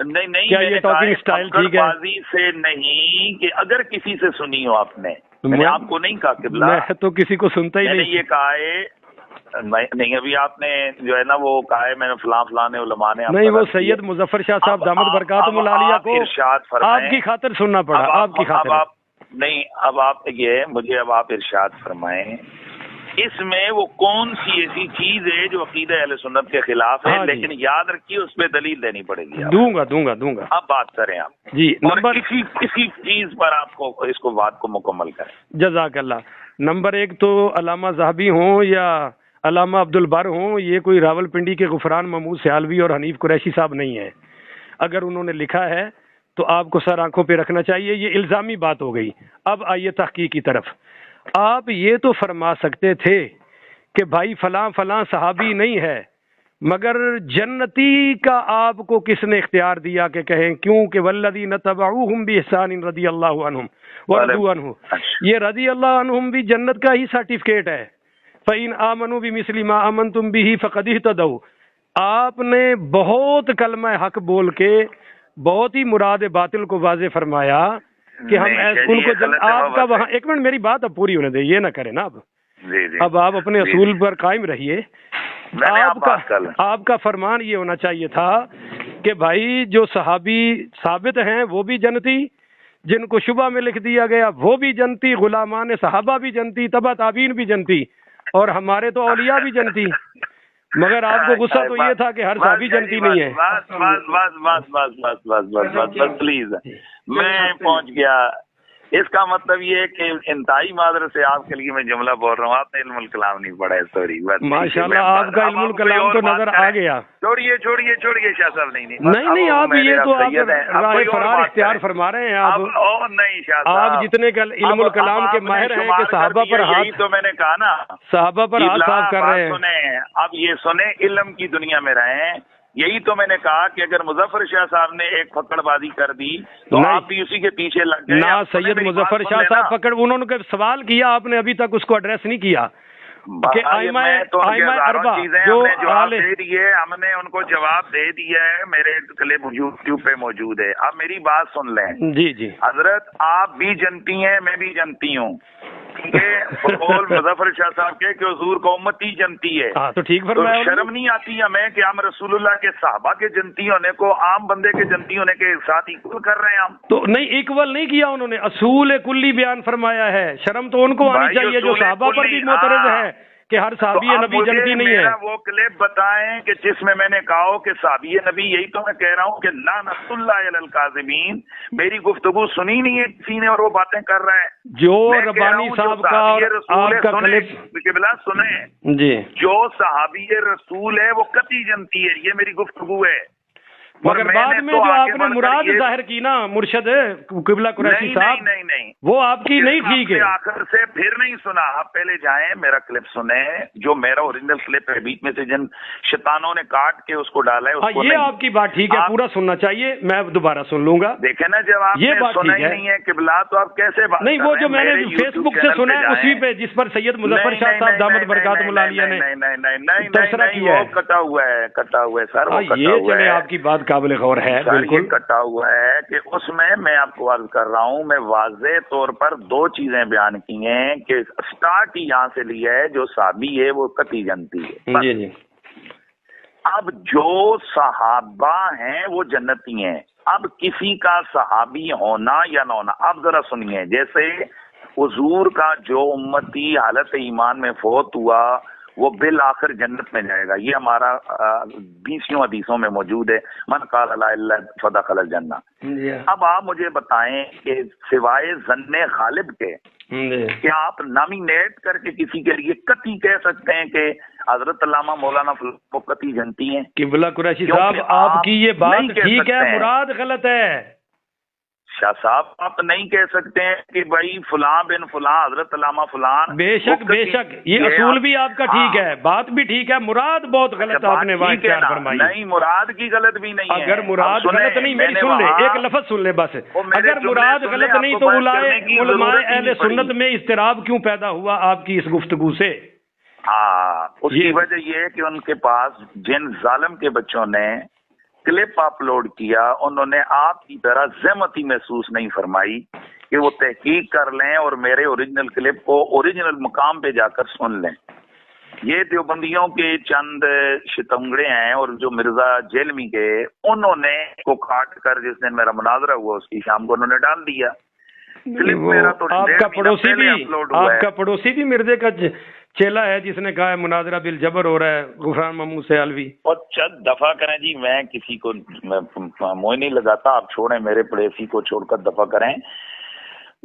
نہیں کیا یہ ٹاکنگ سٹائل ٹھیک ہے؟ بازی سے نہیں کہ اگر کسی سے سنی ہو آپ نے، میں نے آپ کو نہیں کہا قبلہ، میں تو کسی کو سنتا ہی میں نے نہیں، یہ کہا ہے نہیں، ابھی آپ نے جو ہے نا وہ کہا ہے میں نے فلاں نے علماء نے نہیں، وہ سید مظفر شاہ صاحب دامت برکاتہم العالیہ کو آپ کی خاطر سننا پڑا، آپ کی خاطر نہیں۔ اب آپ یہ مجھے اب آپ ارشاد فرمائیں، اس میں وہ کون سی ایسی چیز ہے جو عقیدہ اہل سنت کے خلاف ہے؟ لیکن یاد رکھیے اس پہ دلیل دینی پڑے گی۔ دوں گا اب بات کریں آپ جی، اور کسی چیز پر آپ کو اس کو بات کو مکمل کریں۔ جزاک اللہ۔ نمبر 1 تو علامہ ذہبی ہوں یا علامہ عبد البر ہوں، یہ کوئی راول پنڈی کے غفران محمود سیالوی اور حنیف قریشی صاحب نہیں ہے۔ اگر انہوں نے لکھا ہے تو آپ کو سر آنکھوں پہ رکھنا چاہیے، یہ الزامی بات ہو گئی۔ اب آئیے تحقیق کی طرف۔ آپ یہ تو فرما سکتے تھے کہ بھائی فلاں صحابی نہیں ہے، مگر جنتی کا آپ کو کس نے اختیار دیا کہ کہیں؟ کیوں کہ والذین تبعوہم بإحسان رضی اللہ عنہم ورضوا عنہ، یہ رضی اللہ عنہم بھی جنت کا ہی سرٹیفکیٹ ہے۔ فَإِنْ آمَنُوا بِمِثْلِ مَا آمَنْتُمْ بِهِ فَقَدِ اهْتَدَوْا۔ آپ نے بہت کلمہ حق بول کے بہت ہی مراد باطل کو واضح فرمایا کہ ہم ان کو آپ کا وہاں، ایک منٹ میری بات اب پوری ہونے دیں، یہ نہ کریں نا اب آپ اپنے اصول پر قائم رہیے۔ آپ کا فرمان یہ ہونا چاہیے تھا کہ بھائی جو صحابی ثابت ہیں وہ بھی جنتی، جن کو شبہ میں لکھ دیا گیا وہ بھی جنتی، غلامان صحابہ بھی جنتی، تبع تابعین بھی جنتی، اور ہمارے تو اولیاء بھی جنتی۔ مگر آپ کو غصہ تو یہ تھا کہ ہر صحابی جنتی نہیں ہے۔ بس پلیز، میں پہنچ گیا اس کا مطلب یہ ہے کہ انتہائی معذرت سے آپ کے لیے میں جملہ بول رہا ہوں، آپ نے علم الکلام نہیں پڑھا ہے، سوری. ماشاءاللہ آپ کا علم الکلام تو نظر آ گیا. چھوڑیے شاہ صاحب. نہیں آپ یہ تو آپ راہ فرار اختیار فرما رہے ہیں. آپ نہیں شاہ صاحب، آپ جتنے علم الکلام کے ماہر ہیں کہ صحابہ پر ہاتھ، تو میں نے کہا نا صحابہ پر ہاتھ صاف کر رہے ہیں. اب یہ سنیں، علم کی دنیا میں رہیں. یہی تو میں نے کہا کہ اگر مظفر شاہ صاحب نے ایک پکڑ بازی کر دی تو آپ بھی اسی کے پیچھے لگ گئے. نہ سید مظفر شاہ صاحب پکڑ، انہوں نے سوال کیا، آپ نے ابھی تک اس کو ایڈریس نہیں کیا کہ چیزیں جو جواب دے دیے، ہم نے ان کو جواب دے دیا ہے، میرے کلپ یوٹیوب پہ موجود ہے. آپ میری بات سن لیں. جی حضرت آپ بھی جنتی ہیں، میں بھی جنتی ہوں. بقول مظفر شاہ صاحب کے حضور کو امتی جنتی ہے. تو ٹھیک فرمایا. شرم نہیں آتی ہمیں کہ ہم رسول اللہ کے صحابہ کے جنتی ہونے کو عام بندے کے جنتی ہونے کے ساتھ ایکول کر رہے ہیں ہم؟ تو نہیں، ایکول نہیں کیا انہوں نے، اصول کلی بیان فرمایا ہے. شرم تو ان کو آنی چاہیے جو صحابہ پر بھی معترض ہے کہ ہر صحابی نبی جنتی نہیں ہے. وہ کلپ بتائیں کہ جس میں نے کہا کہ صحابی نبی، یہی تو میں کہہ رہا ہوں کہ لعنت اللہ علی الکاذبین. میری گفتگو سنی نہیں ہے کسی نے اور وہ باتیں کر رہا ہے. جو ربانی صاحب کا اور آپ کا کلپ قبلہ سنیں جی، جو صحابی رسول ہے وہ قطعی جنتی ہے، یہ میری گفتگو ہے. مگر بعد میں جو آپ نے مراد ظاہر کی نا مرشد قبلہ قریشی صاحب، نہیں وہ آپ کی نہیں ٹھیک ہے. آخر سے پھر نہیں سنا. آپ پہلے جائیں میرا کلپ سنیں، جو میرا اوریجنل کلپ ہے، بیچ میں سے جن شیطانوں نے کاٹ کے اس کو ڈالا ہے. یہ آپ کی بات ٹھیک ہے، پورا سننا چاہیے، میں دوبارہ سن لوں گا. دیکھیں نا، جب آپ یہ بات سنا ہی نہیں ہے قبلہ تو آپ کیسے بات؟ نہیں، وہ جو میں نے فیس بک سے سنا ہے اسی پہ، جس پر سید مظفر شاہ صاحب دامت برکات ملالیہ نے تبصرہ کیا ہے، کٹا ہوا ہے سر. یہ چلے آپ کی بات قابل غور ہے. بالکل کٹا ہوا ہے کہ اس میں آپ کو عرض کر رہا ہوں، میں واضح طور پر دو چیزیں بیان کی ہیں کہ سٹارٹ ہی یہاں سے لیا ہے، جو صحابی ہے وہ قطعی جنتی ہے. جی. اب جو صحابہ ہیں وہ جنتی ہیں. اب کسی کا صحابی ہونا یا نہ ہونا، اب ذرا سنیے. جیسے حضور کا جو امتی حالت ایمان میں فوت ہوا وہ بالآخر جنت میں جائے گا. یہ ہمارا 20 حدیثوں میں موجود ہے، من قال لا الہ الا اللہ فدخل الجنہ. اب آپ مجھے بتائیں کہ سوائے ظن غالب کے کیا آپ نامینیٹ کر کے کسی کے لیے قطعی کہہ سکتے ہیں کہ حضرت علامہ مولانا فلاں قطعی جنتی ہیں؟ قبلہ قریشی صاحب آپ کی یہ بات ٹھیک ہے، مراد غلط ہے. شاہ صاحب آپ نہیں کہہ سکتے ہیں کہ بھائی فلاں بن فلاں حضرت علامہ فلاں. بے شک یہ اصول بھی آپ کا ٹھیک ہے، بات بھی ٹھیک ہے، مراد بہت غلط آپ نے بات فرمائی. نہیں، مراد کی غلط بھی نہیں ہے. اگر مراد غلط نہیں، میری سن لے، ایک لفظ سن لے بس. اگر مراد غلط نہیں تو علماء اہل سنت میں اضطراب کیوں پیدا ہوا آپ کی اس گفتگو سے؟ اس کی وجہ یہ ہے کہ ان کے پاس جن ظالم کے بچوں نے کلپ اپلوڈ کیا، انہوں نے آپ کی طرح زحمتی محسوس نہیں فرمائی کہ وہ تحقیق کر لیں اور میرے اوریجنل کلپ کو اوریجنل مقام پہ جا کر سن لیں. یہ دیوبندیوں کے چند شتنگڑے ہیں اور جو مرزا جیلمی کے، انہوں نے کو کاٹ کر جس دن میرا مناظرہ ہوا اس کی شام کو انہوں نے ڈال دیا. کلپ میرا تو آپ کا پڑوسی بھی مرزے کا چیلا ہے جس نے کہا ہے مناظرہ بالجبر ہو رہا ہے، غفران محمود سیالوی. اور چند دفعہ کریں جی، میں کسی کو موہ نہیں لگاتا، آپ چھوڑیں، میرے پڑوسی کو چھوڑ کر دفعہ کریں.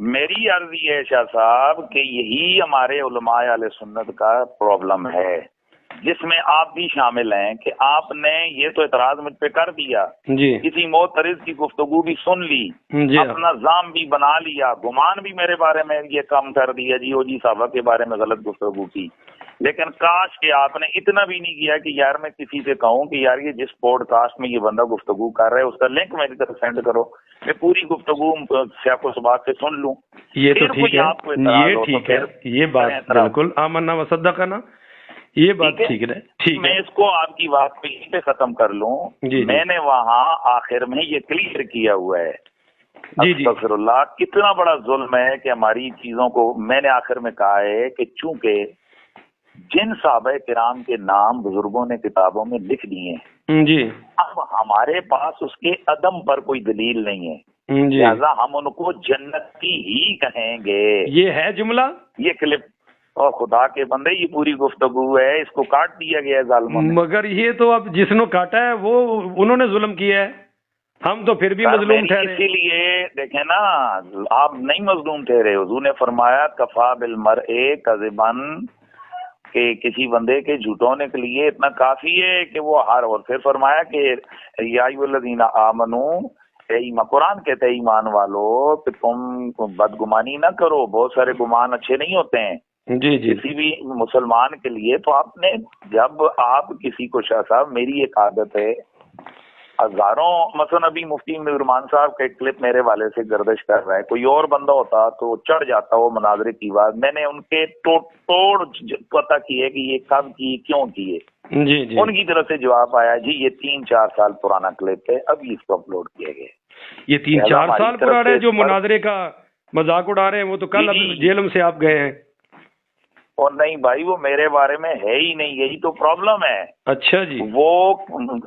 میری عرض یہ ہے شاہ صاحب کہ یہی ہمارے علماء اہل سنت کا پرابلم ہے، جس میں آپ بھی شامل ہیں کہ آپ نے یہ تو اعتراض مجھ پہ کر دیا جی، کسی معترض کی گفتگو بھی سن لی جی، اپنا ظام بھی بنا لیا، گمان بھی میرے بارے میں یہ کام کر دیا جی وہ جی صحابہ کے بارے میں غلط گفتگو کی. لیکن کاش کہ آپ نے اتنا بھی نہیں کیا کہ یار میں کسی سے کہوں کہ یار یہ جس پوڈ کاسٹ میں یہ بندہ گفتگو کر رہا ہے اس کا لنک میری طرف سینڈ کرو، میں پوری گفتگو سیاق و سباق سے سن لوں. یہ تو ٹھیک ہے، یہ ٹھیک ہے، یہ بات بالکل آمنا و صدقنا، یہ بات ٹھیک ہے. میں اس کو آپ کی بات پہ یہیں پہ ختم کر لوں. میں نے وہاں آخر میں یہ کلیئر کیا ہوا ہے، استغفر اللہ، کتنا بڑا ظلم ہے کہ ہماری چیزوں کو میں نے آخر میں کہا ہے کہ چونکہ جن صحابہ کرام کے نام بزرگوں نے کتابوں میں لکھ دیے ہیں جی، اب ہمارے پاس اس کے عدم پر کوئی دلیل نہیں ہے، لہذا ہم ان کو جنتی ہی کہیں گے. یہ ہے جملہ، یہ کلپ اور خدا کے بندے یہ پوری گفتگو ہے، اس کو کاٹ دیا گیا ہے ظالموں نے. مگر یہ تو اب جس نے کاٹا ہے وہ انہوں نے ظلم کیا ہے. ہم تو پھر بھی مظلوم ٹھہرے. اسی لیے دیکھیں نا، آپ نہیں مظلوم ٹھہرے. حضور نے فرمایا کفا بالمرء کذبا، کہ کسی بندے کے جھوٹونے کے لیے اتنا کافی ہے کہ وہ ہار. اور پھر فرمایا کہ یا ایھا الذین آمنوا، قرآن کہتے ہیں ایمان والو کہ تم بدگمانی نہ کرو، بہت سارے گمان اچھے نہیں ہوتے ہیں جی جی کسی بھی مسلمان کے لیے. تو آپ نے جب آپ کسی کو، شاہ صاحب میری ایک عادت ہے، ہزاروں مثلا ابھی مفتی نعمان صاحب کا ایک کلپ میرے والے سے گردش کر رہا ہے، کوئی اور بندہ ہوتا تو چڑھ جاتا وہ مناظرے کی بات. میں نے ان کے توڑ پتہ کی ہے کہ یہ کب کی، کیوں کیے. جی جی ان کی طرف سے جواب آیا جی یہ 3-4 سال پرانا کلپ ہے، ابھی اس کو اپلوڈ کیا گیا. یہ 3-4 سال پرانا ہے جو مناظرے کا مذاق اڑا رہے ہیں، وہ تو کل جیلم سے آپ گئے ہیں. اور نہیں بھائی وہ میرے بارے میں ہے ہی نہیں، یہی تو پرابلم ہے. اچھا جی. وہ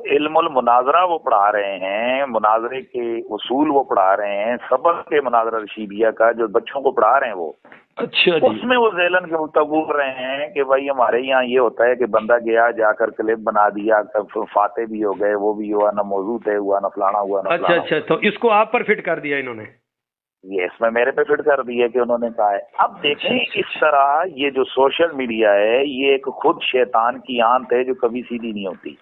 علم المناظرہ وہ پڑھا رہے ہیں، مناظرے کے اصول وہ پڑھا رہے ہیں، سبق کے مناظرہ رشیدیہ کا جو بچوں کو پڑھا رہے ہیں وہ. اچھا جی. اس میں وہ ذیلن کے گفتگو کر رہے ہیں کہ بھائی ہمارے یہاں یہ ہوتا ہے کہ بندہ گیا جا کر کلپ بنا دیا، فاتح بھی ہو گئے، وہ بھی ہوا، نہ موضوع طے ہوا، نہ فلانا ہوا، نہ فلانا. اچھا تو اس کو آپ پر فٹ کر دیا انہوں نے؟ یہ اس میں میرے پہ فٹ کر دیا کہ انہوں نے کہا ہے. اب دیکھیں اس طرح یہ جو سوشل میڈیا ہے یہ ایک خود شیطان کی آنت ہے جو کبھی سیدھی نہیں ہوتی.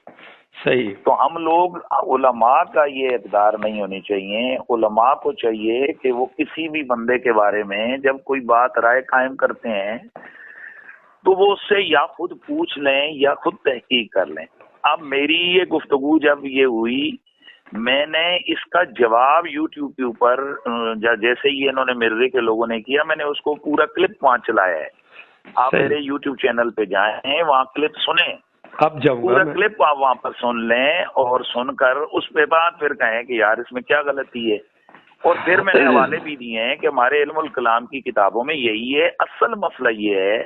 صحیح. تو ہم لوگ، علماء کا یہ اقدار نہیں ہونی چاہیے. علماء کو چاہیے کہ وہ کسی بھی بندے کے بارے میں جب کوئی بات رائے قائم کرتے ہیں تو وہ اس سے یا خود پوچھ لیں یا خود تحقیق کر لیں. اب میری یہ گفتگو جب یہ ہوئی، میں نے اس کا جواب یوٹیوب کے اوپر جیسے ہی انہوں نے مرزے کے لوگوں نے کیا، میں نے اس کو پورا کلپ وہاں چلایا ہے. آپ میرے یوٹیوب چینل پہ جائیں، وہاں کلپ سنیں، اب جاؤں گا پورا کلپ آپ وہاں پر سن لیں اور سن کر اس پہ بعد پھر کہیں کہ یار اس میں کیا غلطی ہے. اور پھر میں نے حوالے بھی دیے ہیں کہ ہمارے علم الکلام کی کتابوں میں یہی ہے. اصل مسئلہ یہ ہے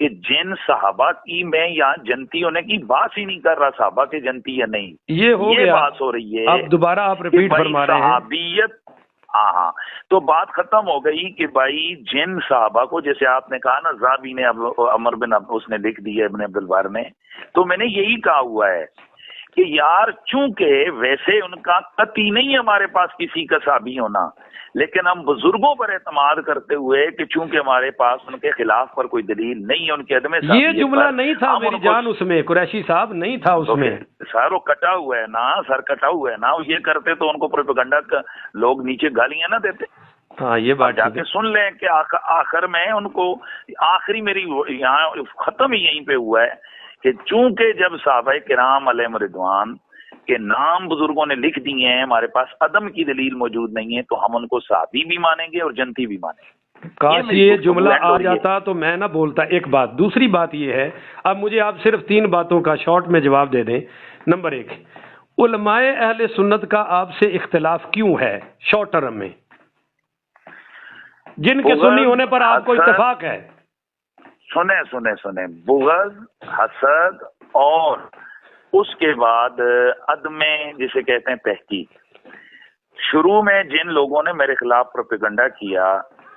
کہ جن صحابہ کی میں یہاں جنتی ہونے کی بات ہی نہیں کر رہا، صحابہ کے جنتی یا نہیں، یہ بات ہو رہی ہے. اب دوبارہ آپ ریپیٹ فرما رہے ہیں صحابیت. ہاں تو بات ختم ہو گئی کہ بھائی جن صحابہ کو، جیسے آپ نے کہا نا زابی نے، عمر بن اس نے لکھ دیا ابن عبد البر نے، تو میں نے یہی کہا ہوا ہے کہ یار چونکہ ویسے ان کا قطعی نہیں ہے ہمارے پاس کسی کا صحابی ہونا، لیکن ہم بزرگوں پر اعتماد کرتے ہوئے کہ چونکہ ہمارے پاس ان کے خلاف پر کوئی دلیل نہیں ہے ان کے عدم صحابیت، یہ جملہ نہیں تھا میری جان اس میں، قریشی صاحب نہیں تھا اس میں. سر وہ کٹا ہوا ہے نا، سر کٹا ہوا ہے نا. یہ کرتے تو ان کو پروپیگنڈا کا لوگ نیچے گالیاں نہ دیتے. ہاں یہ بات جا کے سن لیں کہ آخر میں ان کو، آخری میری یہاں ختم ہی یہیں پہ ہوا ہے کہ چونکہ جب صحابہ کرام علیہم رضوان کے نام بزرگوں نے لکھ دیے ہیں، ہمارے پاس عدم کی دلیل موجود نہیں ہے، تو ہم ان کو صحابی بھی مانیں گے اور جنتی بھی مانیں گے. کاش یہ جملہ آ جاتا تو میں نہ بولتا. ایک بات. دوسری بات یہ ہے، اب مجھے آپ صرف 3 باتوں کا شارٹ میں جواب دے دیں. نمبر 1، علماء اہل سنت کا آپ سے اختلاف کیوں ہے شارٹ ٹرم میں، جن کے سنی ہونے پر آپ کو اتفاق ہے؟ سنیں بغض، حسد اور اس کے بعد عدم جسے کہتے ہیں تحقیق. شروع میں جن لوگوں نے میرے خلاف پروپیگنڈا کیا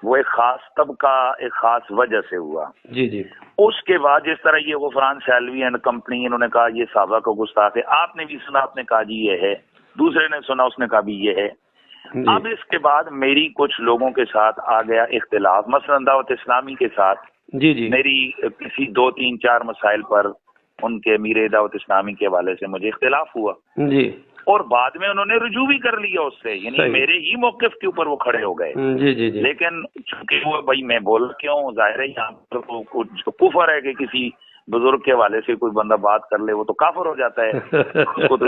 وہ ایک خاص طبقہ، ایک خاص وجہ سے ہوا. جی جی. اس کے بعد جس طرح یہ غفران سیلوی اینڈ کمپنی، انہوں نے کہا یہ صحابہ کو گستاخ ہے، آپ نے بھی سنا، آپ نے کہا جی یہ ہے، دوسرے نے سنا اس نے کہا بھی یہ ہے. اب اس کے بعد میری کچھ لوگوں کے ساتھ آ گیا اختلاف، مثلا دعوت اسلامی کے ساتھ جی جی میری کسی 2-3-4 مسائل پر ان کے امیر دعوت اسلامی کے حوالے سے مجھے اختلاف ہوا جی، اور بعد میں انہوں نے رجوع بھی کر لیا اس سے، یعنی میرے ہی موقف کے اوپر وہ کھڑے ہو گئے. جی جی جی. لیکن چونکہ وہ بھائی میں بول کیوں، ظاہر ہے یہاں پر کچھ کفر ہے کہ کسی بزرگ کے حوالے سے کوئی بندہ بات کر لے وہ تو کافر ہو جاتا ہے، اس کو تو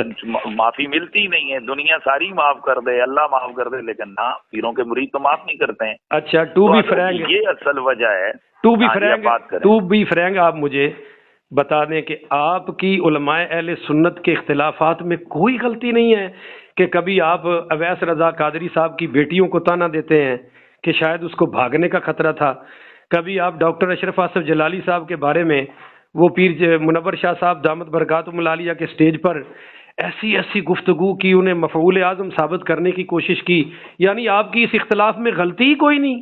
معافی ملتی ہی نہیں ہے. دنیا ساری معاف کر دے، اللہ معاف کر دے، لیکن نہ، پیروں کے مرید تو معاف نہیں کرتے ہیں. اچھا ٹو بی فرینک، یہ اصل وجہ ہے. ٹو بی فرینک آپ مجھے بتا دیں کہ آپ کی علماء اہل سنت کے اختلافات میں کوئی غلطی نہیں ہے کہ کبھی آپ اویس رضا قادری صاحب کی بیٹیوں کو تانا دیتے ہیں کہ شاید اس کو بھاگنے کا خطرہ تھا، کبھی آپ ڈاکٹر اشرف آصف جلالی صاحب کے بارے میں، وہ پیر منور شاہ صاحب دامت برکاتہم العالیہ کے سٹیج پر ایسی گفتگو کی، انہیں مفعول اعظم ثابت کرنے کی کوشش کی، یعنی آپ کی اس اختلاف میں غلطی ہی کوئی نہیں.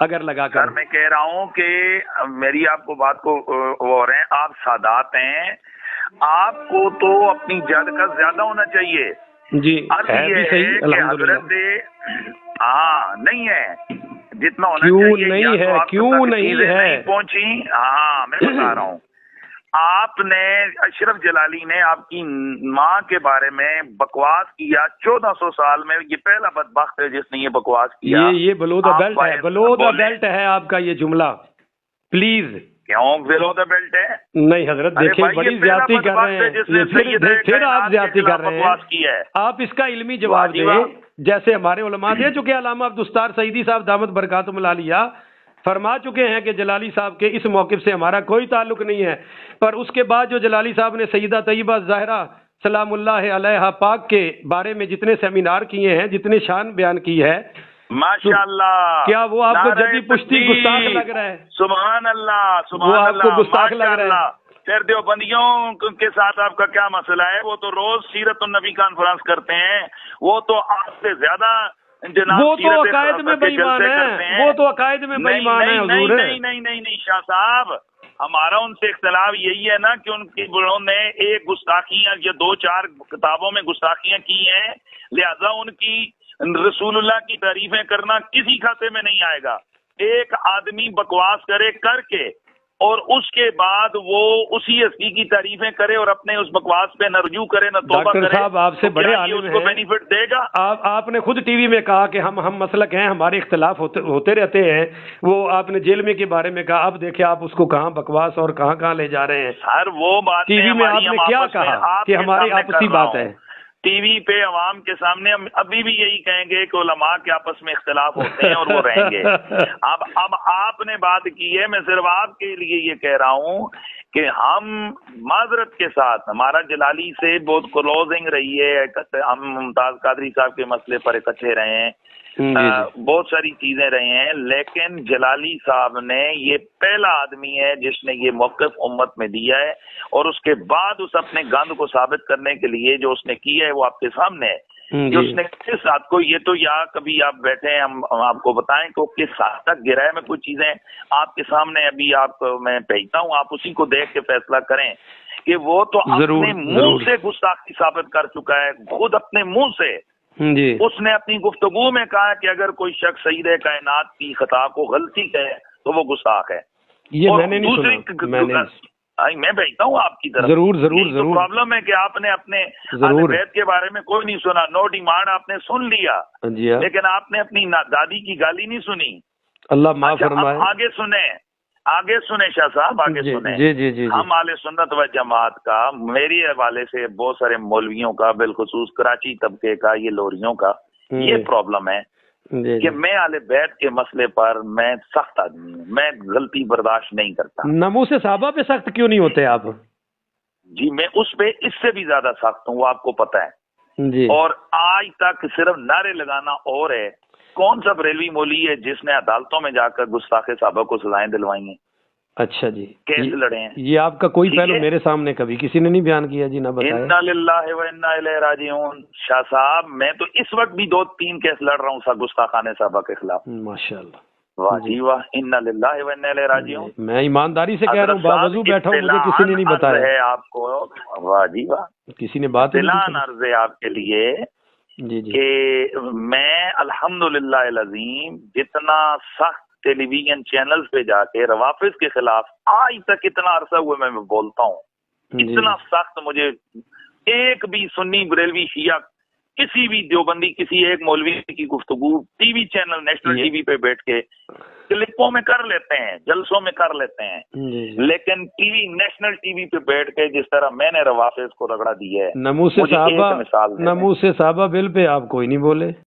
اگر لگا کر. سر میں کہہ رہا ہوں کہ میری آپ کو بات کو وہ رہے ہیں، آپ سادات ہیں، آپ کو تو اپنی جد کا زیادہ ہونا چاہیے. جی ہے بھی صحیح الحمدللہ. ہاں نہیں ہے جتنا ہونا چاہیے. نہیں ہے کیوں نہیں ہے پہنچی. ہاں میں بتا رہا ہوں، آپ نے اشرف جلالی نے آپ کی ماں کے بارے میں بکواس کیا 1400 سال میں. یہ پہلا بدبخت ہے جس نے یہ بکواس کیا. یہ بلو دا بیلٹ ہے، بلو دا بیلٹ ہے آپ کا یہ جملہ. پلیز کیوں بلو دا بیلٹ ہے؟ نہیں حضرت دیکھیں بڑی زیادتی کر رہے ہیں، پھر آپ زیادتی کر رہے ہیں. آپ اس کا علمی جواب دیں جیسے ہمارے علماء دے چکے. علامہ عبدالستار سعیدی صاحب دامت برکاتہم العالیہ فرما چکے ہیں کہ جلالی صاحب کے اس موقف سے ہمارا کوئی تعلق نہیں ہے. پر اس کے بعد جو جلالی صاحب نے سیدہ طیبہ زہرا سلام اللہ علیہا پاک کے بارے میں جتنے سیمینار کیے ہیں، جتنے شان بیان کی ہے، ماشاءاللہ، کیا وہ آپ کو جدی پشتی گستاخ لگ رہا ہے؟ سبحان اللہ سبحان وہ آپ اللہ، کو گستاخ لگ رہا ہے؟ پھر دیوبندیوں کے ساتھ آپ کا کیا مسئلہ ہے؟ وہ تو روز سیرت النبی کانفرنس کرتے ہیں، وہ تو آپ سے زیادہ وہ تو عقائد میں بے ایمان ہیں، وہ تو عقائد میں بے ایمان ہیں حضور. نہیں شاہ صاحب، ہمارا ان سے اختلاف یہی ہے نا کہ ان کی بڑوں نے ایک گستاخیاں یا 2-4 کتابوں میں گستاخیاں کی ہیں، لہذا ان کی رسول اللہ کی تعریفیں کرنا کسی کھاتے میں نہیں آئے گا. ایک آدمی بکواس کرے کر کے اور اس کے بعد وہ اسی ہستی کی تعریفیں کرے اور اپنے اس بکواس پہ نہ رجوع کرے نہ توبہ کرے. ڈاکٹر صاحب آپ سے بڑے عالم ہیں، اس کو بینیفٹ دے گا؟ آپ نے خود ٹی وی میں کہا کہ ہم مسلک ہیں، ہمارے اختلاف ہوتے رہتے ہیں. وہ آپ نے جیل میں کے بارے میں کہا، اب دیکھیں آپ اس کو کہاں بکواس اور کہاں لے جا رہے ہیں. سر وہ بات ٹی وی میں آپ نے کیا کہا کہ ہماری آپسی بات ہے؟ ٹی وی پہ عوام کے سامنے ہم ابھی بھی یہی کہیں گے کہ علماء کے آپس میں اختلاف ہوتے ہیں اور وہ رہیں گے. اب آپ نے بات کی ہے، میں صرف آپ کے لیے یہ کہہ رہا ہوں کہ ہم معذرت کے ساتھ، ہمارا جلالی سے بہت کلوزنگ رہی ہے، ہم ممتاز قادری صاحب کے مسئلے پر اکٹھے رہے ہیں، بہت ساری چیزیں رہے ہیں، لیکن جلالی صاحب نے یہ پہلا آدمی ہے جس نے یہ موقف امت میں دیا ہے، اور اس کے بعد اس اپنے گند کو ثابت کرنے کے لیے جو اس نے کیا ہے وہ آپ کے سامنے ہے. کہ اس نے کس ساتھ کو، یہ تو یا کبھی آپ بیٹھے ہیں ہم آپ کو بتائیں کہ وہ کس ساتھ تک گرا ہے. میں کچھ چیزیں آپ کے سامنے ابھی آپ کو میں بھیجتا ہوں، آپ اسی کو دیکھ کے فیصلہ کریں کہ وہ تو اپنے منہ سے گستاخی ثابت کر چکا ہے، خود اپنے منہ سے. اس نے اپنی گفتگو میں کہا کہ اگر کوئی شخص سید کائنات کی خطا کو غلطی کہے تو وہ گستاخ ہے. یہ میں نے نہیں سنا، میں بھیجتا ہوں آپ کی طرف. ضرور پرابلم ہے کہ آپ نے اپنے اہل بیت کے بارے میں کوئی نہیں سنا. نو ڈیمانڈ آپ نے سن لیا، لیکن آپ نے اپنی دادی کی گالی نہیں سنی. اللہ معاف فرمائے. آگے سنیں شاہ صاحب، آگے سنیں. جی ہم اہل سنت و جماعت کا، میری حوالے سے بہت سارے مولویوں کا، بالخصوص کراچی طبقے کا، یہ لوریوں کا یہ پرابلم ہے کہ میں اہل بیت کے مسئلے پر میں سخت آدمی ہوں، میں غلطی برداشت نہیں کرتا. ناموس صحابہ پہ سخت کیوں نہیں ہوتے آپ؟ جی میں اس پہ اس سے بھی زیادہ سخت ہوں، وہ آپ کو پتہ ہے جی. اور آج تک صرف نعرے لگانا اور ہے. کون سا بریلوی مولوی ہے جس نے عدالتوں میں جا کر گستاخ صحابہ کو سزائیں دلوائی ہیں؟ اچھا جی، کیس لڑے ہیں. یہ آپ کا کوئی پہلو میرے سامنے کبھی کسی نے نہیں بیان کیا جی، نہ بتایا. انا للہ و انا الیہ راجعون. شاہ صاحب میں تو اس وقت بھی 2-3 کیس لڑ رہا ہوں گستاخانہ صحابہ کے خلاف. ماشاءاللہ، واہ جی واہ، انا للہ و انا الیہ راجعون. میں ایمانداری سے کہہ رہا ہوں، باوضو بیٹھا ہوں، مجھے کسی نے نہیں بتایا ہے آپ کو. واہ جی واہ، کسی نے بات اطلاع عرض ہے آپ کے لیے جی کہ میں الحمدللہ العظیم جتنا سخت ٹیلی ویژن چینلز پہ جا کے روافظ کے خلاف آج تک اتنا عرصہ ہوئے میں بولتا ہوں، اتنا سخت مجھے ایک بھی سنی بریلوی شیعہ کسی بھی دیوبندی کسی ایک مولوی کی گفتگو T V channel national T V پہ بیٹھ کے کلپوں میں کر لیتے ہیں، جلسوں میں کر لیتے ہیں، لیکن T V national T V پہ بیٹھ کے جس طرح میں نے روافظ کو رگڑا دی ہے، ناموس صحابہ بل پہ آپ کوئی نہیں بولے.